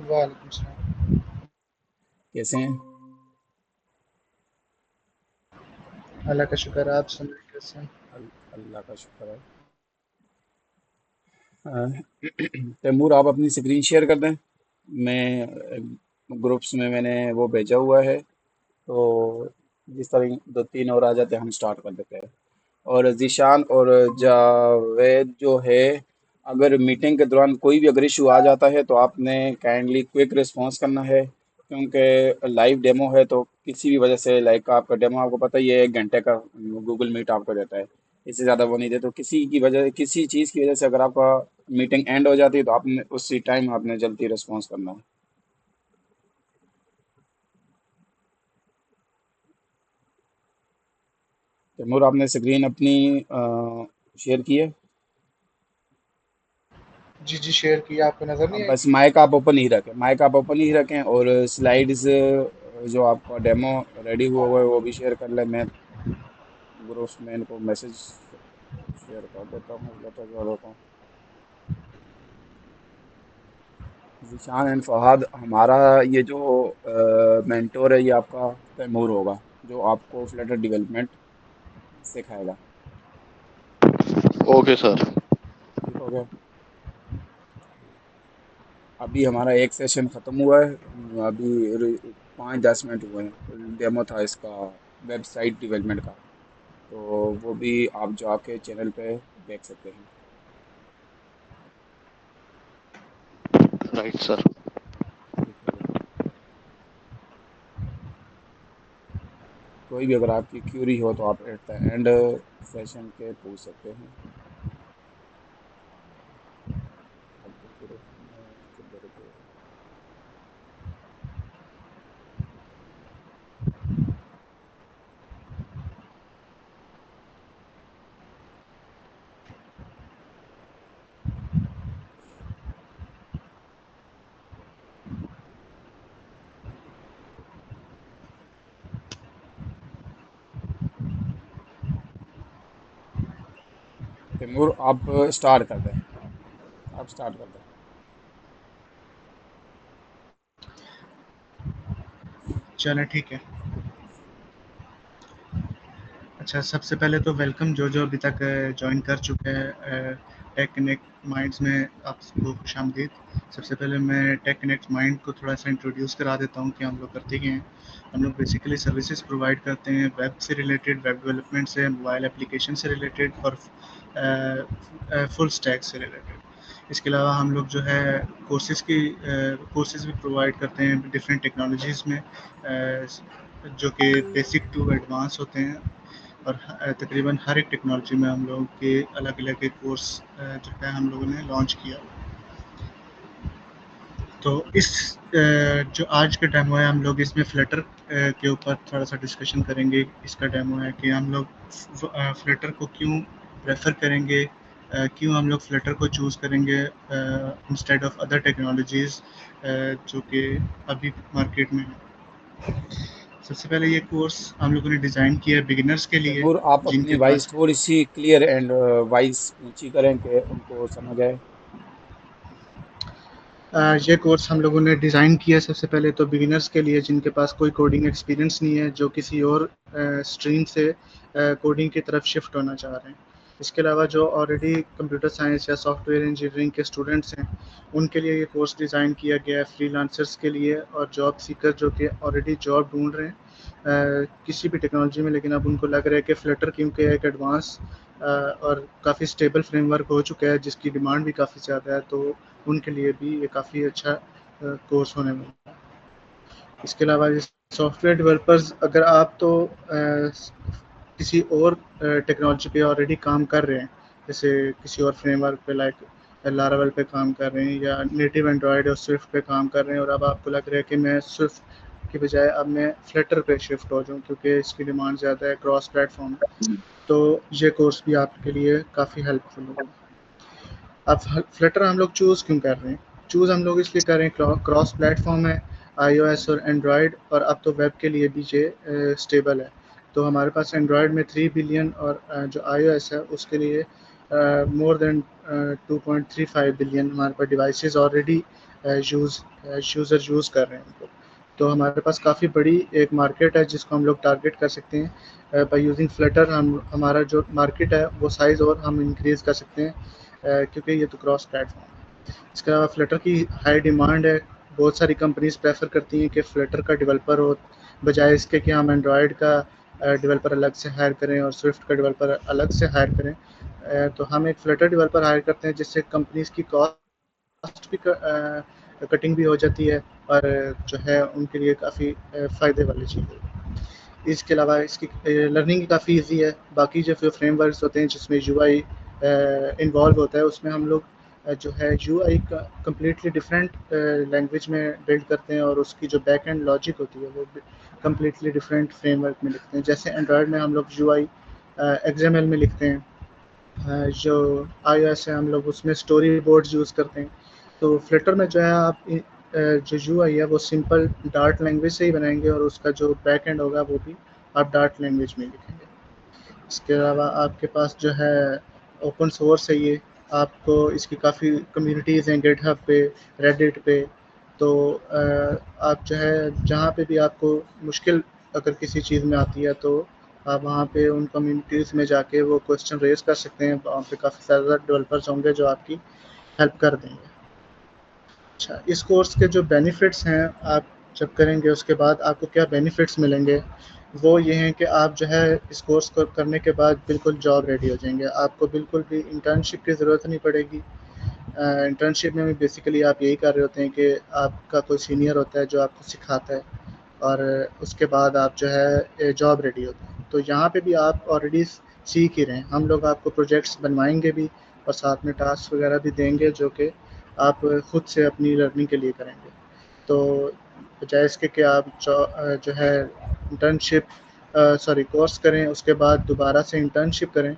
वालेकुम सलाम। कैसे हैं? अल्लाह का शुक्र है, आप सुनाएं कैसे हैं? अल्लाह का शुक्र है। तैमूर, आप अपनी स्क्रीन शेयर कर दें। मैं ग्रुप्स में मैंने वो भेजा हुआ है, तो जिस तरह दो तीन और आ जाते हैं हम स्टार्ट कर देते हैं। और जीशान और जावेद जो है, अगर मीटिंग के दौरान कोई भी अगर इशू आ जाता है तो आपने काइंडली क्विक रिस्पॉन्स करना है, क्योंकि लाइव डेमो है तो किसी भी वजह से लाइक आपका डेमो आपको पता ही है 1 घंटे का गूगल मीट आपको देता है, इससे ज़्यादा वो नहीं देते। तो किसी की वजह किसी चीज़ की वजह से अगर आपका मीटिंग एंड हो जाती है तो आपने उसी टाइम आपने जल्दी रिस्पॉन्स करना है। तैमूर, आपने स्क्रीन अपनी शेयर की है? जी, जी, शेयर किया, आपको नज़र नहीं अब आई? बस माइक आप ओपन ही रखें, माइक आप ओपन ही रखें, और स्लाइड्स जो आपका डेमो रेडी हुआ हुआ है वो भी शेयर कर लें। मैं ग्रुप्स में इनको मैसेज शेयर कर देता हूँ, लेटर वालों को। जीशान एंड फहद, हमारा ये जो मेंटोर है ये आपका तैमूर होगा, जो आपको फ्लटर डेवलपमेंट सिखाएगा। Okay sir. ठीक हो गया? अभी हमारा एक सेशन ख़त्म हुआ है, अभी 5-10 मिनट हुए हैं। डेमो था इसका वेबसाइट डेवलपमेंट का, तो वो भी आप जाके चैनल पे देख सकते हैं। Right sir. ठीक हो गया? कोई भी अगर आपकी क्यूरी हो तो आप एट द एंड सेशन के पूछ सकते हैं। अब तो ग्रुप में किधर गए? तैमूर, आप स्टार्ट कर दें, आप स्टार्ट कर दें। चलें, ठीक है। अच्छा, सबसे पहले तो वेलकम जो अभी तक जॉइन कर चुके हैं टेक कनेक्ट माइंड्स में, आप सबको खुशामदीद। सबसे पहले मैं टेक कनेक्ट माइंड को थोड़ा सा इंट्रोड्यूस करा देता हूँ कि हम लोग करते क्या हैं। हम लोग बेसिकली सर्विसेज प्रोवाइड करते हैं वेब से रिलेटेड, वेब डेवलपमेंट से, मोबाइल एप्लीकेशन से रिलेटेड और फुल स्टैक से रिलेटेड। इसके अलावा हम लोग जो है कोर्सेज़ भी प्रोवाइड करते हैं डिफरेंट टेक्नोलॉजीज़ में, जो कि बेसिक टू एडवांस होते हैं। और तकरीबन हर एक टेक्नोलॉजी में हम लोगों के अलग-अलग एक कोर्स जो है हम लोगों ने लॉन्च किया। तो इस जो आज का डेमो है, हम लोग इसमें फ्लटर के ऊपर थोड़ा-सा डिस्कशन करेंगे। इसका डेमो है कि हम लोग फ्लटर को क्यों प्रेफ़र करेंगे, क्यों हम लोग फ्लटर को चूज़ करेंगे इंस्टेड ऑफ अदर टेक्नोलॉजीज़ जो कि अभी मार्केट में है। सबसे पहले ये कोर्स हम लोगों ने डिज़ाइन किया है बिगिनर्स के लिए, तैमूर, आप अपनी जिनके वॉइस पास थोड़ी सी क्लियर एंड वॉइस ऊंची करें कि उनको समझ आए। ये कोर्स हम लोगों ने डिज़ाइन किया सबसे पहले तो बिगिनर्स के लिए, जिनके पास कोई कोडिंग एक्सपीरियंस नहीं है, जो किसी और स्ट्रीम से कोडिंग की तरफ शिफ्ट होना चाह रहे हैं। इसके अलावा जो ऑलरेडी कंप्यूटर साइंस या सॉफ्टवेयर इंजीनियरिंग के स्टूडेंट्स हैं, उनके लिए ये कोर्स डिज़ाइन किया गया है फ्रीलांसर्स के लिए और जॉब सीकर जो कि ऑलरेडी जॉब ढूंढ रहे हैं किसी भी टेक्नोलॉजी में, लेकिन अब उनको लग रहा है कि फ्लटर क्योंकि एक एडवांस और काफ़ी स्टेबल फ्रेमवर्क हो चुका है जिसकी डिमांड भी काफ़ी ज़्यादा है, तो उनके लिए भी ये काफ़ी अच्छा कोर्स होने वाला है। इसके अलावा सॉफ्टवेयर डेवलपर्स, अगर आप तो किसी और टेक्नोलॉजी पे ऑलरेडी काम कर रहे हैं, जैसे किसी और फ्रेमवर्क पे लाइक लारावेल पे काम कर रहे हैं या नेटिव एंड्रॉयड और स्विफ्ट पे काम कर रहे हैं, और अब आपको लग रहा है कि मैं स्विफ्ट की बजाय अब मैं फ्लटर पे शिफ्ट हो जाऊँ क्योंकि इसकी डिमांड ज़्यादा है, क्रॉस प्लेटफॉर्म है, तो ये कोर्स भी आपके लिए काफ़ी हेल्पफुल होगा। अब फ्लटर हम लोग चूज़ क्यों कर रहे हैं? चूज़ हम लोग इसलिए कर रहे हैं, क्रॉस प्लेटफॉर्म है, iOS और एंड्रॉयड, और अब तो वेब के लिए भी ये स्टेबल है। तो हमारे पास एंड्रॉयड में 3 बिलियन और जो iOS है उसके लिए मोर देन 2.35 बिलियन हमारे पास डिवाइसेस ऑलरेडी यूज़र यूज़ कर रहे हैं उनको। तो हमारे पास काफ़ी बड़ी एक मार्केट है जिसको हम लोग टारगेट कर सकते हैं। बाय यूजिंग फ्लटर हम हमारा जो मार्केट है वो साइज़ और हम इंक्रीज़ कर सकते हैं, क्योंकि ये तो क्रॉस प्लेटफॉर्म है। इसके अलावा फ्लटर की हाई डिमांड है। बहुत सारी कंपनीज प्रेफर करती हैं कि फ्लटर का डेवलपर हो, बजाय इसके कि हम एंड्रॉयड का डेवलपर अलग से हायर करें और स्विफ्ट का डेवलपर अलग से हायर करें। तो हम एक फ्लटर डेवलपर हायर करते हैं जिससे कंपनीज की कॉस्ट भी कटिंग भी हो जाती है और जो है उनके लिए काफ़ी फ़ायदे वाली चीज़ है। इसके अलावा इसकी लर्निंग काफ़ी ईजी है। बाकी जो फ्रेमवर्क्स होते हैं जिसमें यूआई इन्वॉल्व होता है, उसमें हम लोग जो है यूआई का कम्प्लीटली डिफरेंट लैंग्वेज में बिल्ड करते हैं और उसकी जो बैक एंड लॉजिक होती है वो कम्प्लीटली डिफरेंट फ्रेमवर्क में लिखते हैं। जैसे एंड्रॉयड में हम लोग यूआई एक्सएमएल में लिखते हैं, जो iOS है हम लोग उसमें स्टोरी बोर्ड्स यूज़ करते हैं। तो फ्लटर में जो है आप जो यूआई है वो सिंपल डार्ट लैंग्वेज से ही बनाएंगे और उसका जो बैक एंड होगा वो भी आप डार्ट लैंग्वेज में लिखेंगे। इसके अलावा आपके पास जो है ओपन सोर्स है ये, आपको इसकी काफ़ी कम्युनिटीज़ हैं गिटहब पे, रेडिट पे। तो आप जो है जहाँ पे भी आपको मुश्किल अगर किसी चीज़ में आती है तो आप वहाँ पे उन कम्युनिटीज़ में जाके वो क्वेश्चन रेज़ कर सकते हैं। वहाँ पे काफ़ी ज़्यादा डेवलपर्स होंगे जो आपकी हेल्प कर देंगे। अच्छा, इस कोर्स के जो बेनिफिट्स हैं, आप जब करेंगे उसके बाद आपको क्या बेनिफिट्स मिलेंगे, वो ये हैं कि आप जो है इस कोर्स को करने के बाद बिल्कुल जॉब रेडी हो जाएँगे। आपको बिल्कुल भी इंटर्नशिप की ज़रूरत नहीं पड़ेगी। इंटर्नशिप में भी बेसिकली आप यही कर रहे होते हैं कि आपका कोई सीनियर होता है जो आपको सिखाता है और उसके बाद आप जो है जॉब रेडी होते हैं। तो यहाँ पे भी आप ऑलरेडी सीख ही रहे हैं। हम लोग आपको प्रोजेक्ट्स बनवाएँगे भी और साथ में टास्क वगैरह भी देंगे जो कि आप खुद से अपनी लर्निंग के लिए करेंगे। तो बजाय इसके कि आप जो है इंटर्नशिप सॉरी कोर्स करें उसके बाद दोबारा से इंटर्नशिप करें,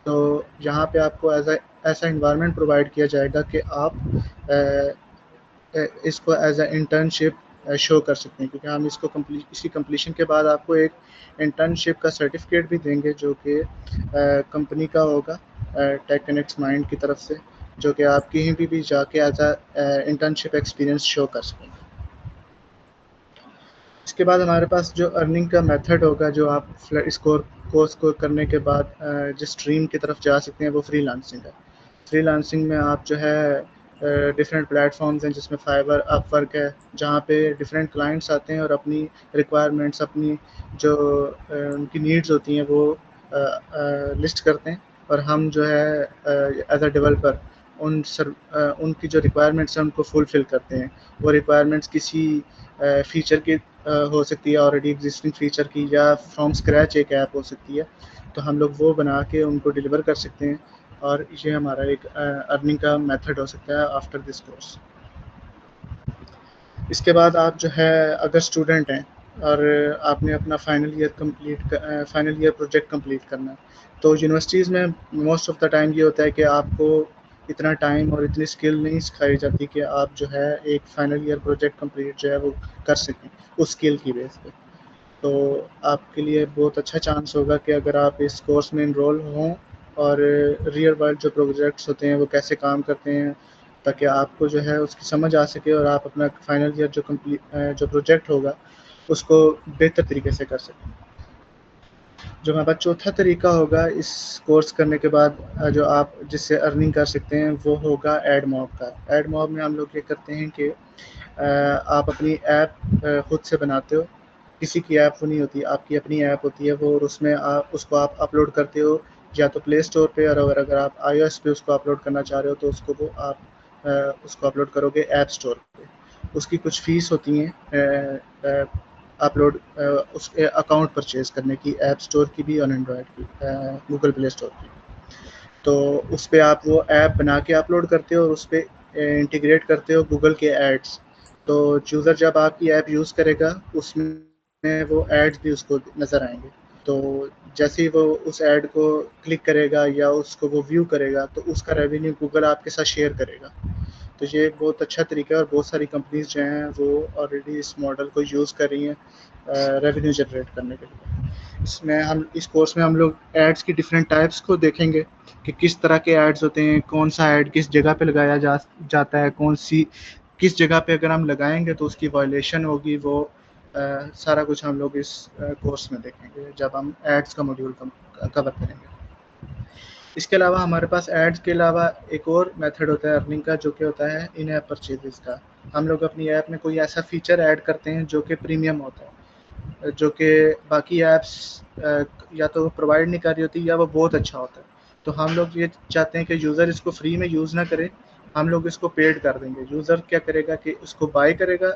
तो यहाँ पे आपको ऐसा एनवायरनमेंट प्रोवाइड किया जाएगा कि आप इसको एज अ इंटर्नशिप शो कर सकते हैं, क्योंकि हम इसकी कंप्लीशन के बाद आपको एक इंटर्नशिप का सर्टिफिकेट भी देंगे जो कि कंपनी का होगा, टेक कनेक्ट्स माइंड की तरफ से, जो कि आप कहीं भी जाके as a internship experience show कर सकेंगे। इसके बाद हमारे पास जो अर्निंग का मेथड होगा, जो आप इस कोर्स को करने के बाद जिस स्ट्रीम की तरफ जा सकते हैं वो फ्रीलांसिंग है। फ्रीलांसिंग में आप जो है डिफरेंट प्लेटफॉर्म्स हैं जिसमें फाइवर, अपवर्क है, जहाँ पे डिफरेंट क्लाइंट्स आते हैं और अपनी रिक्वायरमेंट्स, अपनी जो उनकी नीड्स होती हैं वो लिस्ट करते हैं और हम जो है एज अ डेवलपर उनकी जो रिक्वायरमेंट्स हैं उनको फुलफ़िल करते हैं। वो रिक्वायरमेंट्स किसी फ़ीचर की हो सकती है, ऑलरेडी एग्जिस्टिंग फ़ीचर की, या फ्रॉम स्क्रैच एक ऐप हो सकती है। तो हम लोग वो बना के उनको डिलीवर कर सकते हैं और ये हमारा एक अर्निंग का मेथड हो सकता है आफ्टर दिस कोर्स। इसके बाद आप जो है अगर स्टूडेंट हैं और आपने अपना फाइनल ईयर प्रोजेक्ट कंप्लीट करना है, तो यूनिवर्सिटीज़ में मोस्ट ऑफ द टाइम ये होता है कि आपको इतना टाइम और इतनी स्किल नहीं सिखाई जाती कि आप जो है एक फाइनल ईयर प्रोजेक्ट कंप्लीट जो है वो कर सकें उस स्किल की बेस पे। तो आपके लिए बहुत अच्छा चांस होगा कि अगर आप इस कोर्स में इनरोल हों और रियल वर्ल्ड जो प्रोजेक्ट्स होते हैं वो कैसे काम करते हैं, ताकि आपको जो है उसकी समझ आ सके और आप अपना फाइनल ईयर जो प्रोजेक्ट होगा उसको बेहतर तरीके से कर सकें। जो हमारा चौथा तरीका होगा इस कोर्स करने के बाद, जो आप जिससे अर्निंग कर सकते हैं वो होगा एडमॉब का। एडमॉब में हम लोग ये करते हैं कि आप अपनी ऐप खुद से बनाते हो। किसी की ऐप वो नहीं होती, आपकी अपनी ऐप होती है वो, और उसमें आप उसको आप अपलोड करते हो या तो प्ले स्टोर पे, और अगर आप iOS पे उसको अपलोड करना चाह रहे हो तो उसको अपलोड करोगे ऐप स्टोर पे। उसकी कुछ फ़ीस होती हैं अपलोड उस अकाउंट परचेज़ करने की, ऐप स्टोर की भी और एंड्रॉयड की, गूगल प्ले स्टोर की। तो उस पे आप वो ऐप बना के अपलोड करते हो और उस पे इंटीग्रेट करते हो गूगल के एड्स। तो यूज़र जब आपकी ऐप यूज़ करेगा उसमें वो एड्स भी उसको नज़र आएँगे। तो जैसे ही वो उस ऐड को क्लिक करेगा या उसको वो व्यू करेगा तो उसका रेवेन्यू गूगल आपके साथ शेयर करेगा। तो ये एक बहुत अच्छा तरीका है और बहुत सारी कंपनीज़ जो हैं वो ऑलरेडी इस मॉडल को यूज़ कर रही हैं रेवेन्यू जनरेट करने के लिए। इसमें हम इस कोर्स में हम लोग एड्स की डिफरेंट टाइप्स को देखेंगे कि किस तरह के एड्स होते हैं, कौन सा ऐड किस जगह पे लगाया जाता है, कौन सी किस जगह पे अगर हम लगाएँगे तो उसकी वायलेशन होगी, वो सारा कुछ हम लोग इस कोर्स में देखेंगे जब हम एड्स का मॉड्यूल कवर करेंगे। इसके अलावा हमारे पास एड्स के अलावा एक और मेथड होता है अर्निंग का, जो कि होता है इन ऐप परचेजेस का। हम लोग अपनी ऐप में कोई ऐसा फीचर ऐड करते हैं जो कि प्रीमियम होता है, जो कि बाकी ऐप्स या तो प्रोवाइड नहीं कर रही होती या वो बहुत अच्छा होता है। तो हम लोग ये चाहते हैं कि यूज़र इसको फ्री में यूज़ ना करे, हम लोग इसको पेड कर देंगे। यूज़र क्या करेगा कि उसको बाय करेगा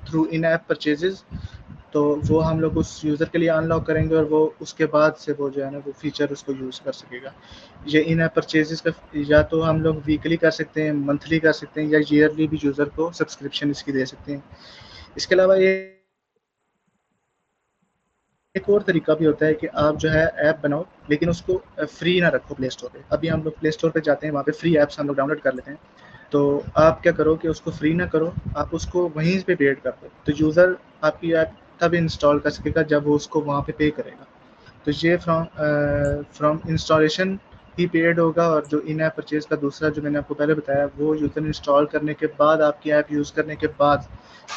थ्रू इन ऐप परचेजेस, तो वो हम लोग उस यूज़र के लिए अनलॉक करेंगे और वो उसके बाद से वो जो है ना वो फ़ीचर उसको यूज़ कर सकेगा। ये इन ऐप परचेजेस का या तो हम लोग वीकली कर सकते हैं, मंथली कर सकते हैं या ईयरली भी यूज़र को सब्सक्रिप्शन इसकी दे सकते हैं। इसके अलावा ये एक और तरीका भी होता है कि आप जो है ऐप बनाओ लेकिन उसको फ्री ना रखो प्ले स्टोर पे। अभी हम लोग प्ले स्टोर पे जाते हैं, वहाँ पे फ्री ऐप्स हम लोग डाउनलोड कर लेते हैं। तो आप क्या करो कि उसको फ्री ना करो, आप उसको वहीं पे पेड कर दो। तो यूज़र आपकी ऐप तब इंस्टॉल कर सकेगा जब वो उसको वहाँ पे पे करेगा। तो ये फ्रॉम इंस्टॉलेशन ही पेड होगा, और जो इन ऐप परचेज़ का दूसरा जो मैंने आपको पहले बताया, वो यूज़र इंस्टॉल करने के बाद, आपकी ऐप यूज़ करने के बाद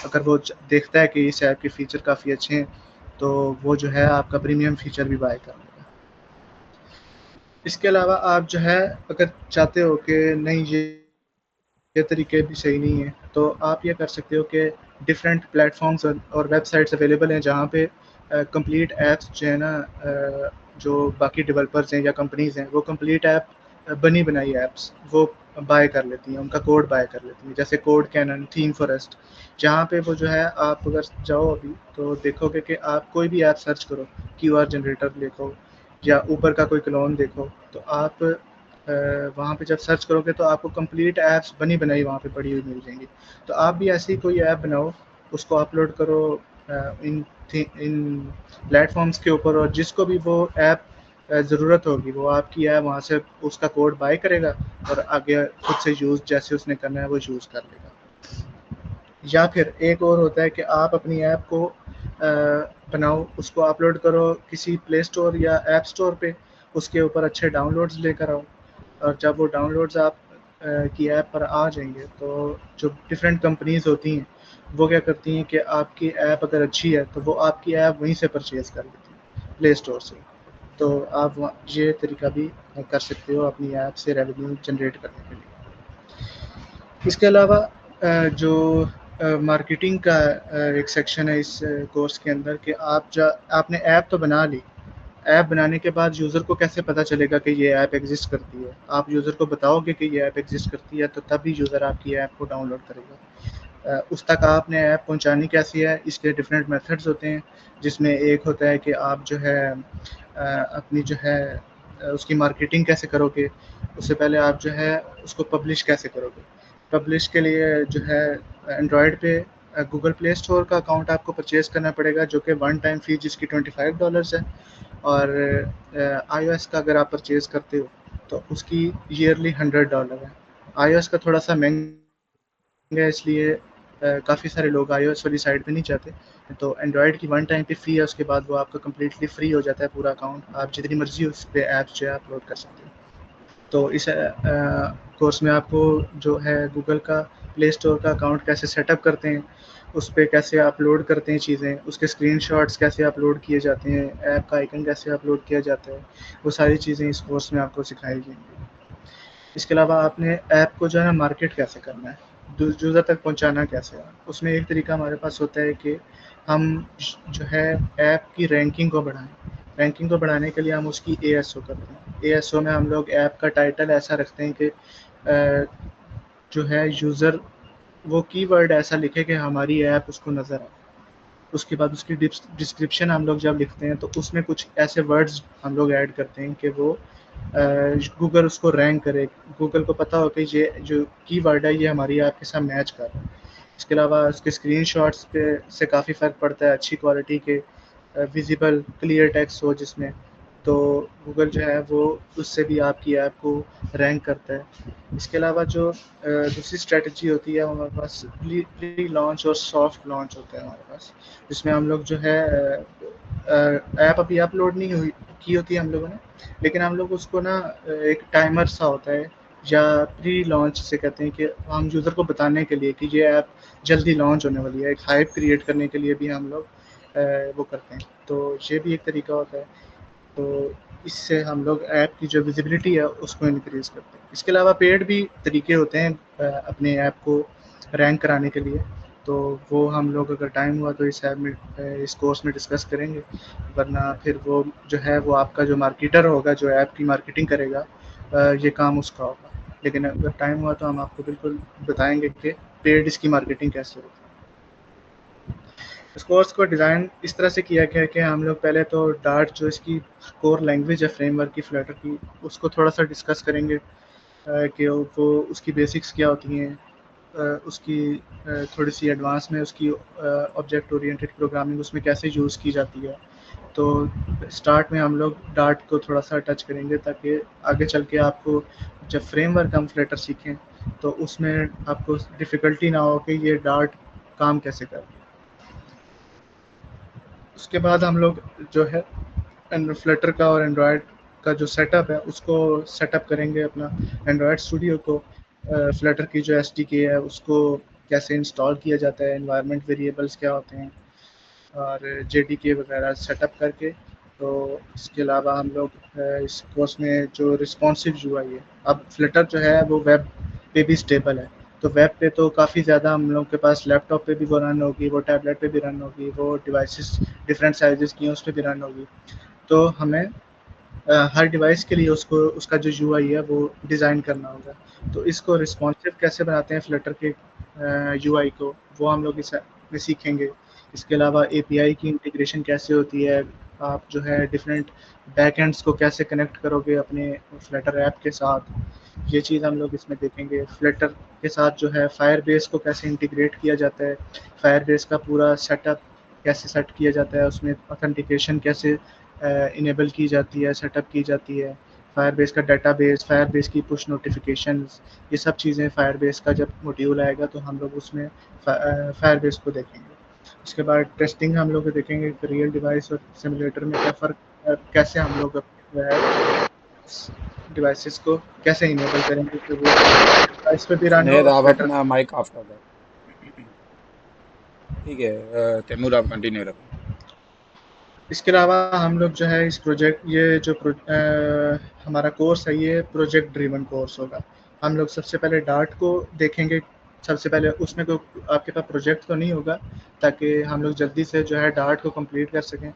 अगर वो देखता है कि इस ऐप के फीचर काफ़ी अच्छे हैं, तो वो जो है आपका प्रीमियम फीचर भी बाय कर लेगा। इसके अलावा आप जो है अगर चाहते हो कि नहीं ये तरीके भी सही नहीं है, तो आप ये कर सकते हो कि डिफरेंट प्लेटफ़ॉर्म्स और वेबसाइट्स अवेलेबल हैं जहाँ पे कंप्लीट ऐप्स जो है ना जो बाकी डेवलपर्स हैं या कंपनीज़ हैं, वो कंप्लीट ऐप बनी बनाई ऐप्स वो बाय कर लेती हैं, उनका कोड बाय कर लेती हैं। जैसे कोड कैनन, थीम फॉरेस्ट, जहाँ पे वो जो है आप अगर जाओ अभी तो देखोगे कि आप कोई भी ऐप सर्च करो, क्यूआर जनरेटर देखो या ऊबर का कोई क्लोन देखो, तो आप वहाँ पे जब सर्च करोगे तो आपको कंप्लीट ऐप्स बनी बनाई वहाँ पे पड़ी हुई मिल जाएंगी। तो आप भी ऐसी कोई ऐप बनाओ, उसको अपलोड करो इन प्लेटफॉर्म्स के ऊपर, और जिसको भी वो ऐप ज़रूरत होगी वो आपकी ऐप वहाँ से उसका कोड बाय करेगा और आगे खुद से यूज़ जैसे उसने करना है वो यूज़ कर लेगा। या फिर एक और होता है कि आप अपनी ऐप को बनाओ, उसको अपलोड करो किसी प्ले स्टोर या ऐप स्टोर पे, उसके ऊपर अच्छे डाउनलोड्स लेकर आओ, और जब वो डाउनलोड्स आप की ऐप पर आ जाएंगे तो जो डिफरेंट कंपनीज़ होती हैं वो क्या करती हैं कि आपकी ऐप अगर अच्छी है तो वो आपकी ऐप वहीं से परचेज़ कर लेती हैं प्ले स्टोर से। तो आप ये तरीका भी कर सकते हो अपनी ऐप से रेवेन्यू जनरेट करने के लिए। इसके अलावा जो मार्केटिंग का एक सेक्शन है इस कोर्स के अंदर कि आपने ऐप तो बना ली, ऐप बनाने के बाद यूज़र को कैसे पता चलेगा कि ये ऐप एग्ज़िस्ट करती है? आप यूज़र को बताओगे कि ये ऐप एग्ज़िस्ट करती है तो तभी यूज़र आपकी ऐप को डाउनलोड करेगा। उस तक आपने ऐप पहुँचानी कैसी है, इसके डिफरेंट मेथड्स होते हैं, जिसमें एक होता है कि आप जो है अपनी जो है उसकी मार्केटिंग कैसे करोगे, उससे पहले आप जो है उसको पब्लिश कैसे करोगे। पब्लिश के लिए जो है एंड्रॉयड पे गूगल प्ले स्टोर का अकाउंट आपको परचेज़ करना पड़ेगा, जो कि वन टाइम फ़ी जिसकी $25 है, और iOS का अगर आप परचेज़ करते हो तो उसकी ईयरली $100 है। iOS का थोड़ा-सा महंगा है, इसलिए काफ़ी सारे लोग iOS वाली साइड पे नहीं जाते। तो एंड्रॉयड की वन टाइम की फ़ी है, उसके बाद वो आपका कंप्लीटली फ्री हो जाता है पूरा अकाउंट। आप जितनी मर्ज़ी उस पे ऐप्स जो है अपलोड कर सकते हो। तो इस कोर्स में आपको जो है गूगल का प्ले स्टोर का अकाउंट कैसे सेटअप करते हैं, उस पे कैसे अपलोड करते हैं चीज़ें, उसके स्क्रीनशॉट्स कैसे अपलोड किए जाते हैं, ऐप का आइकन कैसे अपलोड किया जाता है, वो सारी चीज़ें इस कोर्स में आपको सिखाई जाएँगी। इसके अलावा आपने ऐप को जो है ना मार्केट कैसे करना है, यूज़र तक पहुँचाना कैसे है, उसमें एक तरीका हमारे पास होता है कि हम जो है ऐप की रैंकिंग को बढ़ाएँ। रैंकिंग को बढ़ाने के लिए हम उसकी एएसओ करते हैं। एएसओ में हम लोग ऐप का टाइटल ऐसा रखते हैं कि जो है यूज़र वो कीवर्ड ऐसा लिखे कि हमारी ऐप उसको नज़र आए। उसके बाद उसकी डिस्क्रिप्शन हम लोग जब लिखते हैं तो उसमें कुछ ऐसे वर्ड्स हम लोग ऐड करते हैं कि वो गूगल उसको रैंक करे। गूगल को पता हो कि ये जो कीवर्ड है ये हमारी ऐप के साथ मैच कर रहा है। इसके अलावा उसके स्क्रीनशॉट्स पे से काफ़ी फ़र्क पड़ता है, अच्छी क्वालिटी के विज़िबल क्लियर टेक्स्ट हो जिसमें, तो गूगल जो है वो उससे भी आपकी ऐप को रैंक करता है। इसके अलावा जो दूसरी स्ट्रैटेजी होती है हमारे पास प्री लॉन्च और सॉफ्ट लॉन्च होता है हमारे पास, जिसमें हम लोग जो है ऐप अभी अपलोड नहीं हुई की होती है हम लोगों ने, लेकिन हम लोग उसको ना एक टाइमर सा होता है या प्री लॉन्च से कहते हैं कि हम यूज़र को बताने के लिए कि ये ऐप जल्दी लॉन्च होने वाली है, एक हाइप क्रिएट करने के लिए भी हम लोग वो करते हैं। तो ये भी एक तरीका होता है। तो इससे हम लोग ऐप की जो विजिबिलिटी है उसको इंक्रीज़ करते हैं। इसके अलावा पेड भी तरीके होते हैं अपने ऐप को रैंक कराने के लिए, तो वो हम लोग अगर टाइम हुआ तो इस ऐप में इस कोर्स में डिस्कस करेंगे, वरना फिर वो जो है वो आपका जो मार्केटर होगा जो ऐप की मार्केटिंग करेगा, ये काम उसका होगा। लेकिन अगर टाइम हुआ तो हम आपको बिल्कुल बताएंगे कि पेड इसकी मार्केटिंग कैसे होती है। इस कोर्स को डिज़ाइन इस तरह से किया गया है कि हम लोग पहले तो डार्ट जो इसकी कोर लैंग्वेज है फ्रेमवर्क की फ्लटर की, उसको थोड़ा सा डिस्कस करेंगे कि वो उसकी बेसिक्स क्या होती हैं, उसकी थोड़ी सी एडवांस में उसकी ऑब्जेक्ट ओरिएंटेड प्रोग्रामिंग उसमें कैसे यूज़ की जाती है। तो स्टार्ट में हम लोग डार्ट को थोड़ा सा टच करेंगे ताकि आगे चल के आपको जब फ्रेमवर्क हम फ्लटर सीखें तो उसमें आपको डिफ़िकल्टी ना हो कि ये डार्ट काम कैसे कर रही है। उसके बाद हम लोग जो है फ्लटर का और एंड्रॉयड का जो सेटअप है उसको सेटअप करेंगे अपना एंड्रॉयड स्टूडियो को, फ्लटर की जो एस है उसको कैसे इंस्टॉल किया जाता है, इन्वायरमेंट वेरिएबल्स क्या होते हैं और जे वगैरह सेटअप करके। तो इसके अलावा हम लोग इस कोर्स में जो रिस्पॉन्सिव यूआई है, अब फ्लटर जो है वो वेब पे भी स्टेबल है, तो वेब पे तो काफ़ी ज़्यादा हम लोग के पास लैपटॉप पे भी वो रन होगी, वो टैबलेट पे भी रन होगी, वो डिवाइसेस डिफरेंट साइजेस की हैं उस पर भी रन होगी। तो हमें हर डिवाइस के लिए उसको उसका जो यूआई है वो डिज़ाइन करना होगा। तो इसको रिस्पॉन्सिव कैसे बनाते हैं फ्लटर के यूआई को, वो हम लोग इस में सीखेंगे। इसके अलावा एपीआई की इंटीग्रेशन कैसे होती है, आप जो है डिफरेंट बैकएंड्स को कैसे कनेक्ट करोगे अपने फ्लटर ऐप के साथ, ये चीज़ हम लोग इसमें देखेंगे। फ्लटर के साथ जो है फायरबेस को कैसे इंटीग्रेट किया जाता है, फायरबेस का पूरा सेटअप कैसे सेट किया जाता है, उसमें ऑथेंटिकेशन कैसे इनेबल की जाती है, सेटअप की जाती है, फायरबेस का डेटाबेस, फायरबेस की पुश नोटिफिकेशंस, ये सब चीज़ें फायरबेस का जब मॉड्यूल आएगा तो हम लोग उसमें फायरबेस को देखेंगे। उसके बाद टेस्टिंग हम लोग देखेंगे कि रियल डिवाइस और सिमुलेटर में क्या फ़र्क, कैसे हम लोग जो है डिवाइसेस को कैसे इनेबल करेंगे कि वो डिवाइस पे भी रन हो जुनैद, और आप फ्लटर। अपना माइक ऑफ कर दें। ठीक है, तैमूर आप कंटिन्यू रखें। इसके अलावा हम लोग जो है इस प्रोजेक्ट ये जो हमारा कोर्स है ये प्रोजेक्ट ड्रिवन कोर्स होगा। हम लोग सबसे पहले डार्ट को देखेंगे, सबसे पहले उसमें कोई आपके पास प्रोजेक्ट तो नहीं होगा ताकि हम लोग जल्दी से जो है डार्ट को कंप्लीट कर सकें।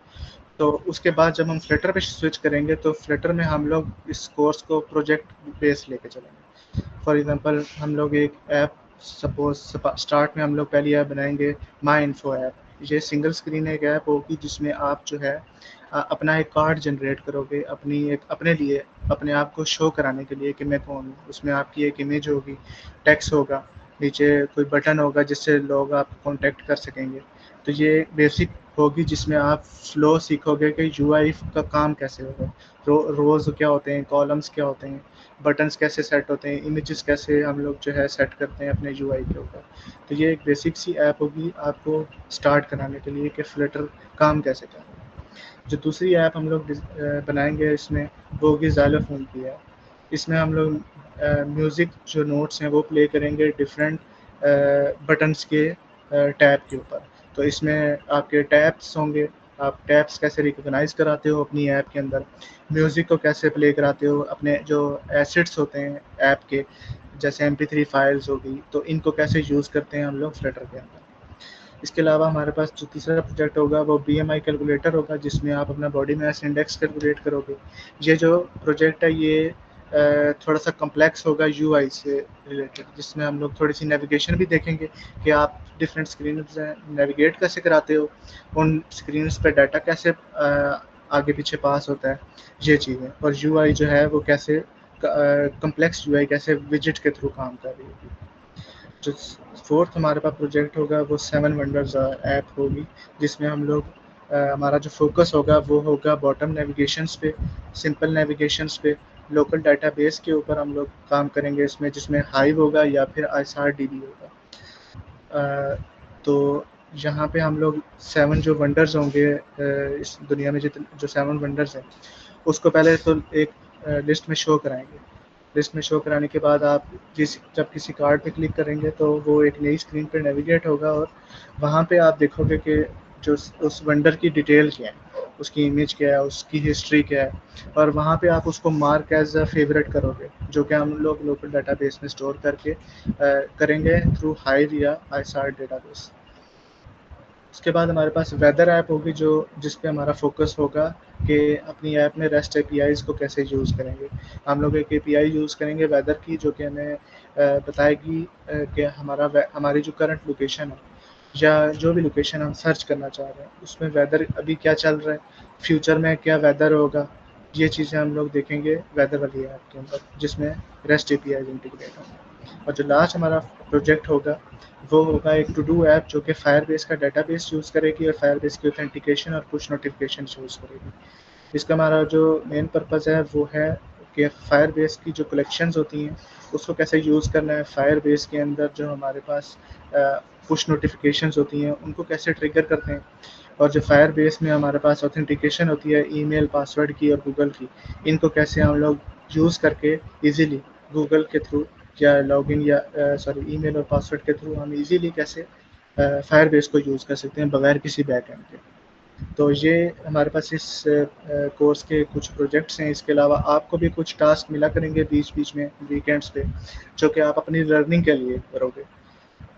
तो उसके बाद जब हम फ्लटर पे स्विच करेंगे तो फ्लटर में हम लोग इस कोर्स को प्रोजेक्ट बेस लेके चलेंगे। फॉर एग्जांपल हम लोग एक ऐप सपोज स्टार्ट में हम लोग पहली ऐप बनाएंगे माई इन्फो ऐप। ये सिंगल स्क्रीन एक ऐप होगी जिसमें आप जो है अपना एक कार्ड जनरेट करोगे अपनी एक अपने लिए, अपने आप को शो कराने के लिए कि मैं कौन हूँ। उसमें आपकी एक इमेज होगी, टेक्स्ट होगा, नीचे कोई बटन होगा जिससे लोग आप कांटेक्ट कर सकेंगे। तो ये बेसिक होगी जिसमें आप फ्लो सीखोगे कि यूआई का काम कैसे होगा, रोज़ क्या होते हैं, कॉलम्स क्या होते हैं, बटन्स कैसे सेट होते हैं, इमेजेस कैसे हम लोग जो है सेट करते हैं अपने यूआई के ऊपर। तो ये एक बेसिक सी ऐप होगी आपको स्टार्ट कराने के लिए कि फ्लटर काम कैसे कर रहा है। जो दूसरी ऐप हम लोग बनाएंगे इसमें वो होगी ज़ाइलोफ़ोन की ऐप। इसमें हम लोग म्यूज़िक जो नोट्स हैं वो प्ले करेंगे डिफरेंट बटन्स के टैब के ऊपर। तो इसमें आपके टैब्स होंगे, आप टैब्स कैसे रिकॉग्नाइज़ कराते हो अपनी ऐप के अंदर, म्यूज़िक को कैसे प्ले कराते हो, अपने जो एसेट्स होते हैं ऐप के जैसे MP3 फाइल्स हो गई, तो इनको कैसे यूज़ करते हैं हम लोग फ्लटर के अंदर। इसके अलावा हमारे पास जो तीसरा प्रोजेक्ट होगा वो बीएमआई कैलकुलेटर होगा जिसमें आप अपना बॉडी मास इंडेक्स कैलकुलेट करोगे। ये जो प्रोजेक्ट है ये थोड़ा सा कम्प्लेक्स होगा यूआई से रिलेटेड, जिसमें हम लोग थोड़ी सी नेविगेशन भी देखेंगे कि आप डिफरेंट स्क्रीन नेविगेट कैसे कराते हो, उन स्क्रीन्स पे डाटा कैसे आगे पीछे पास होता है, ये चीज़ें। और यूआई जो है वो कैसे कम्प्लेक्स यूआई कैसे विजिट के थ्रू काम कर रही होगी। जो फोर्थ हमारे पास प्रोजेक्ट होगा वो 7 वंडर्स ऐप होगी जिसमें हम लोग हमारा जो फ़ोकस होगा वो होगा बॉटम नेविगेशंस पे, सिंपल नेविगेशंस पे, लोकल डेटाबेस के ऊपर हम लोग काम करेंगे इसमें, जिसमें हाइव होगा या फिर आईएसआरडीबी होगा। तो यहाँ पे हम लोग 7 जो वंडर्स होंगे इस दुनिया में, जितने जो 7 वंडर्स हैं, उसको पहले तो एक लिस्ट में शो कराएँगे। लिस्ट में शो कराने के बाद आप जब किसी कार्ड पे क्लिक करेंगे तो वो एक नई स्क्रीन पे नेविगेट होगा और वहाँ पे आप देखोगे कि जो उस वंडर की डिटेल क्या है, उसकी इमेज क्या है, उसकी हिस्ट्री क्या है, और वहाँ पे आप उसको मार्क एज अ फेवरेट करोगे, जो कि हम लोग लोकल डेटाबेस में स्टोर करके करेंगे थ्रू हाइव या आईएसआर डेटाबेस। उसके बाद हमारे पास वेदर ऐप होगी, जो जिस पे हमारा फोकस होगा कि अपनी ऐप में रेस्ट एपीआईज़ को कैसे यूज़ करेंगे। हम लोग एक एपीआई यूज़ करेंगे वेदर की, जो कि हमें बताएगी कि हमारी जो करंट लोकेशन है या जो भी लोकेशन हम सर्च करना चाह रहे हैं, उसमें वेदर अभी क्या चल रहा है, फ्यूचर में क्या वेदर होगा, ये चीज़ें हम लोग देखेंगे वेदर वाली ऐप के अंदर, जिसमें रेस्ट एपीआई इंटीग्रेट होंगे। और जो लास्ट हमारा प्रोजेक्ट होगा, वो होगा एक टू डू ऐप, जो कि फायरबेस का डेटाबेस यूज़ करेगी और फायरबेस की ऑथेंटिकेशन और पुश नोटिफिकेशन यूज़ करेगी। इसका हमारा जो मेन पर्पज़ है वो है कि फायरबेस की जो कलेक्शंस होती हैं उसको कैसे यूज़ करना है, फायरबेस के अंदर जो हमारे पास पुश नोटिफिकेशंस होती हैं उनको कैसे ट्रिगर करते हैं, और जो फायरबेस में हमारे पास ऑथेंटिकेशन होती है ईमेल, पासवर्ड की और गूगल की, इनको कैसे हम लोग यूज़ करके ईज़िली गूगल के थ्रू या लॉगिन या ईमेल और पासवर्ड के थ्रू हम ईज़िली कैसे फायरबेस को यूज़ कर सकते हैं बगैर किसी बैकएंड के। तो ये हमारे पास इस कोर्स के कुछ प्रोजेक्ट्स हैं। इसके अलावा आपको भी कुछ टास्क मिला करेंगे बीच-बीच में वीकेंड्स पे, जो कि आप अपनी लर्निंग के लिए करोगे।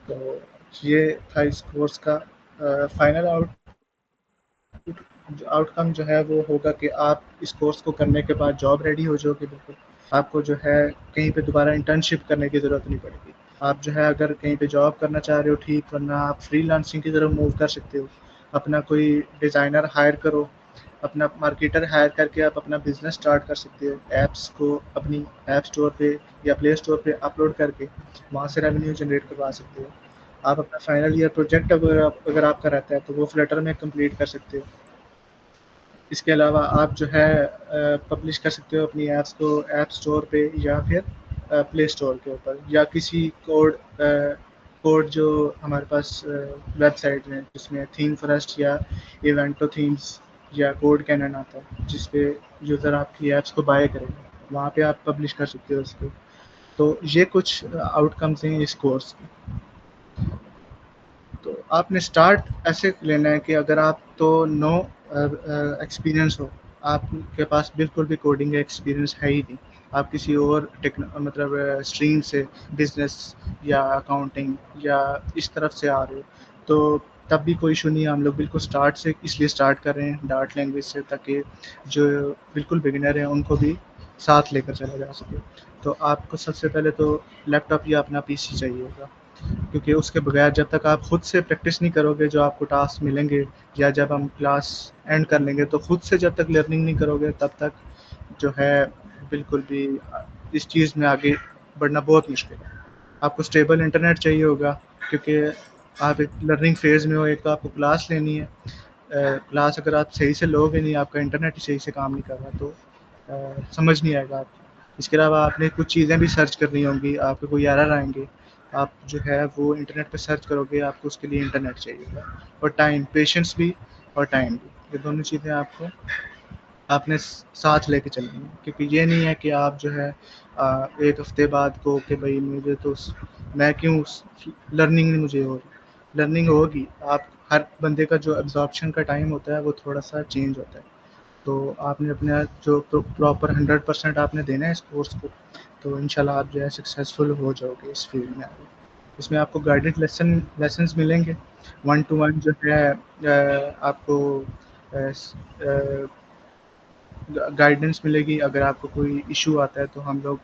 तो ये था इस कोर्स का फाइनल आउटकम जो है वो होगा कि आप इस कोर्स को करने के बाद जॉब रेडी हो जाओगे बिल्कुल। आपको जो है कहीं पे दोबारा इंटर्नशिप करने की ज़रूरत नहीं पड़ेगी। आप जो है अगर कहीं पे जॉब करना चाह रहे हो ठीक, वरना आप फ्रीलांसिंग की तरफ मूव कर सकते हो। अपना कोई डिज़ाइनर हायर करो, अपना मार्केटर हायर करके आप अपना बिज़नेस स्टार्ट कर सकते हो। ऐप्स को अपनी ऐप स्टोर पे या प्ले स्टोर पे अपलोड करके वहाँ से रेवेन्यू जनरेट करवा सकते हो। आप अपना फाइनल ईयर प्रोजेक्ट अगर आपका रहता है तो वो फ्लटर में कंप्लीट कर सकते हो। इसके अलावा आप जो है पब्लिश कर सकते हो अपनी ऐप्स को ऐप स्टोर पे या फिर प्ले स्टोर के ऊपर, या किसी कोड जो हमारे पास वेबसाइट में, जिसमें थीम फर्स्ट या इवेंटो थीम्स या कोड कैनन आता है, जिस पे यूज़र आपकी ऐप्स को बाय करेगा, वहाँ पे आप पब्लिश कर सकते हो उसको। तो ये कुछ आउटकम्स हैं इस कोर्स के। तो आपने स्टार्ट ऐसे लेना है कि अगर आप तो नो एक्सपीरियंस हो, आपके पास बिल्कुल भी कोडिंग का एक्सपीरियंस है ही नहीं, आप किसी और मतलब स्ट्रीम से, बिजनेस या अकाउंटिंग या इस तरफ से आ रहे हो, तो तब भी कोई इशू नहीं है। हम लोग बिल्कुल स्टार्ट से इसलिए स्टार्ट कर रहे हैं डार्ट लैंग्वेज से, ताकि जो बिल्कुल बिगिनर हैं उनको भी साथ लेकर चला जा सके। तो आपको सबसे पहले तो लैपटॉप या अपना पीसी चाहिए होगा, क्योंकि उसके बगैर जब तक आप खुद से प्रैक्टिस नहीं करोगे जो आपको टास्क मिलेंगे, या जब हम क्लास एंड कर लेंगे तो खुद से जब तक लर्निंग नहीं करोगे तब तक जो है बिल्कुल भी इस चीज़ में आगे बढ़ना बहुत मुश्किल है। आपको स्टेबल इंटरनेट चाहिए होगा, क्योंकि आप एक लर्निंग फेज़ में हो, एक तो आपको क्लास लेनी है, क्लास अगर आप सही से लोगे नहीं, आपका इंटरनेट ही सही से काम नहीं कर रहा, तो समझ नहीं आएगा आपको। इसके अलावा आपने कुछ चीज़ें भी सर्च करनी होंगी, आपको कोई एरर आएँगे, आप जो है वो इंटरनेट पे सर्च करोगे, आपको उसके लिए इंटरनेट चाहिए होगा, और टाइम, पेशेंस भी और टाइम भी, ये दोनों चीज़ें आपको आपने साथ लेके चलनी है, क्योंकि ये नहीं है कि आप जो है एक हफ्ते बाद को कि भाई मुझे तो मैं क्यों लर्निंग नहीं मुझे हो रही, लर्निंग होगी। आप हर बंदे का जो एब्जॉर्प्शन का टाइम होता है वो थोड़ा सा चेंज होता है। तो आपने अपना जो प्रॉपर 100% आपने देना है इस कोर्स को, तो इंशाल्लाह आप जो है सक्सेसफुल हो जाओगे इस फील्ड में आगे। इसमें आपको गाइडेड लेसन्स मिलेंगे, वन टू वन जो है आपको गाइडेंस मिलेगी। अगर आपको कोई इशू आता है तो हम लोग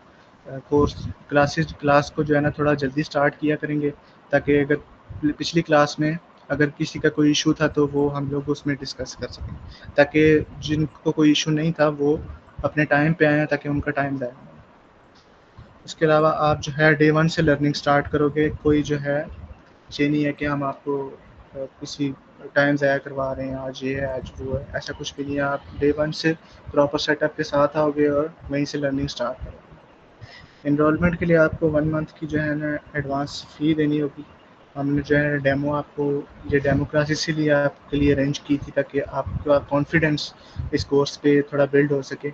क्लास को जो है ना थोड़ा जल्दी स्टार्ट किया करेंगे, ताकि अगर पिछली क्लास में अगर किसी का कोई इशू था तो वो हम लोग उसमें डिस्कस कर सकें, ताकि जिनको कोई इशू नहीं था वो अपने टाइम पे आएँ, ताकि उनका टाइम ज़ाया ना हो। इसके अलावा आप जो है डे 1 से लर्निंग स्टार्ट करोगे, कोई जो है ये नहीं है कि हम आपको किसी टाइम ज़ाया करवा रहे हैं, आज ये है, आज वो है, ऐसा कुछ भी नहीं है। आप डे 1 से प्रॉपर सेटअप के साथ आओगे और वहीं से लर्निंग स्टार्ट करोगे। एनरोलमेंट के लिए आपको 1 मंथ की जो है ना एडवांस फ़ी देनी होगी। हमने जो है डेमो आपको, ये डेमो क्लास इसीलिए आपके लिए अरेंज की थी ताकि आपका कॉन्फिडेंस इस कोर्स पे थोड़ा बिल्ड हो सके।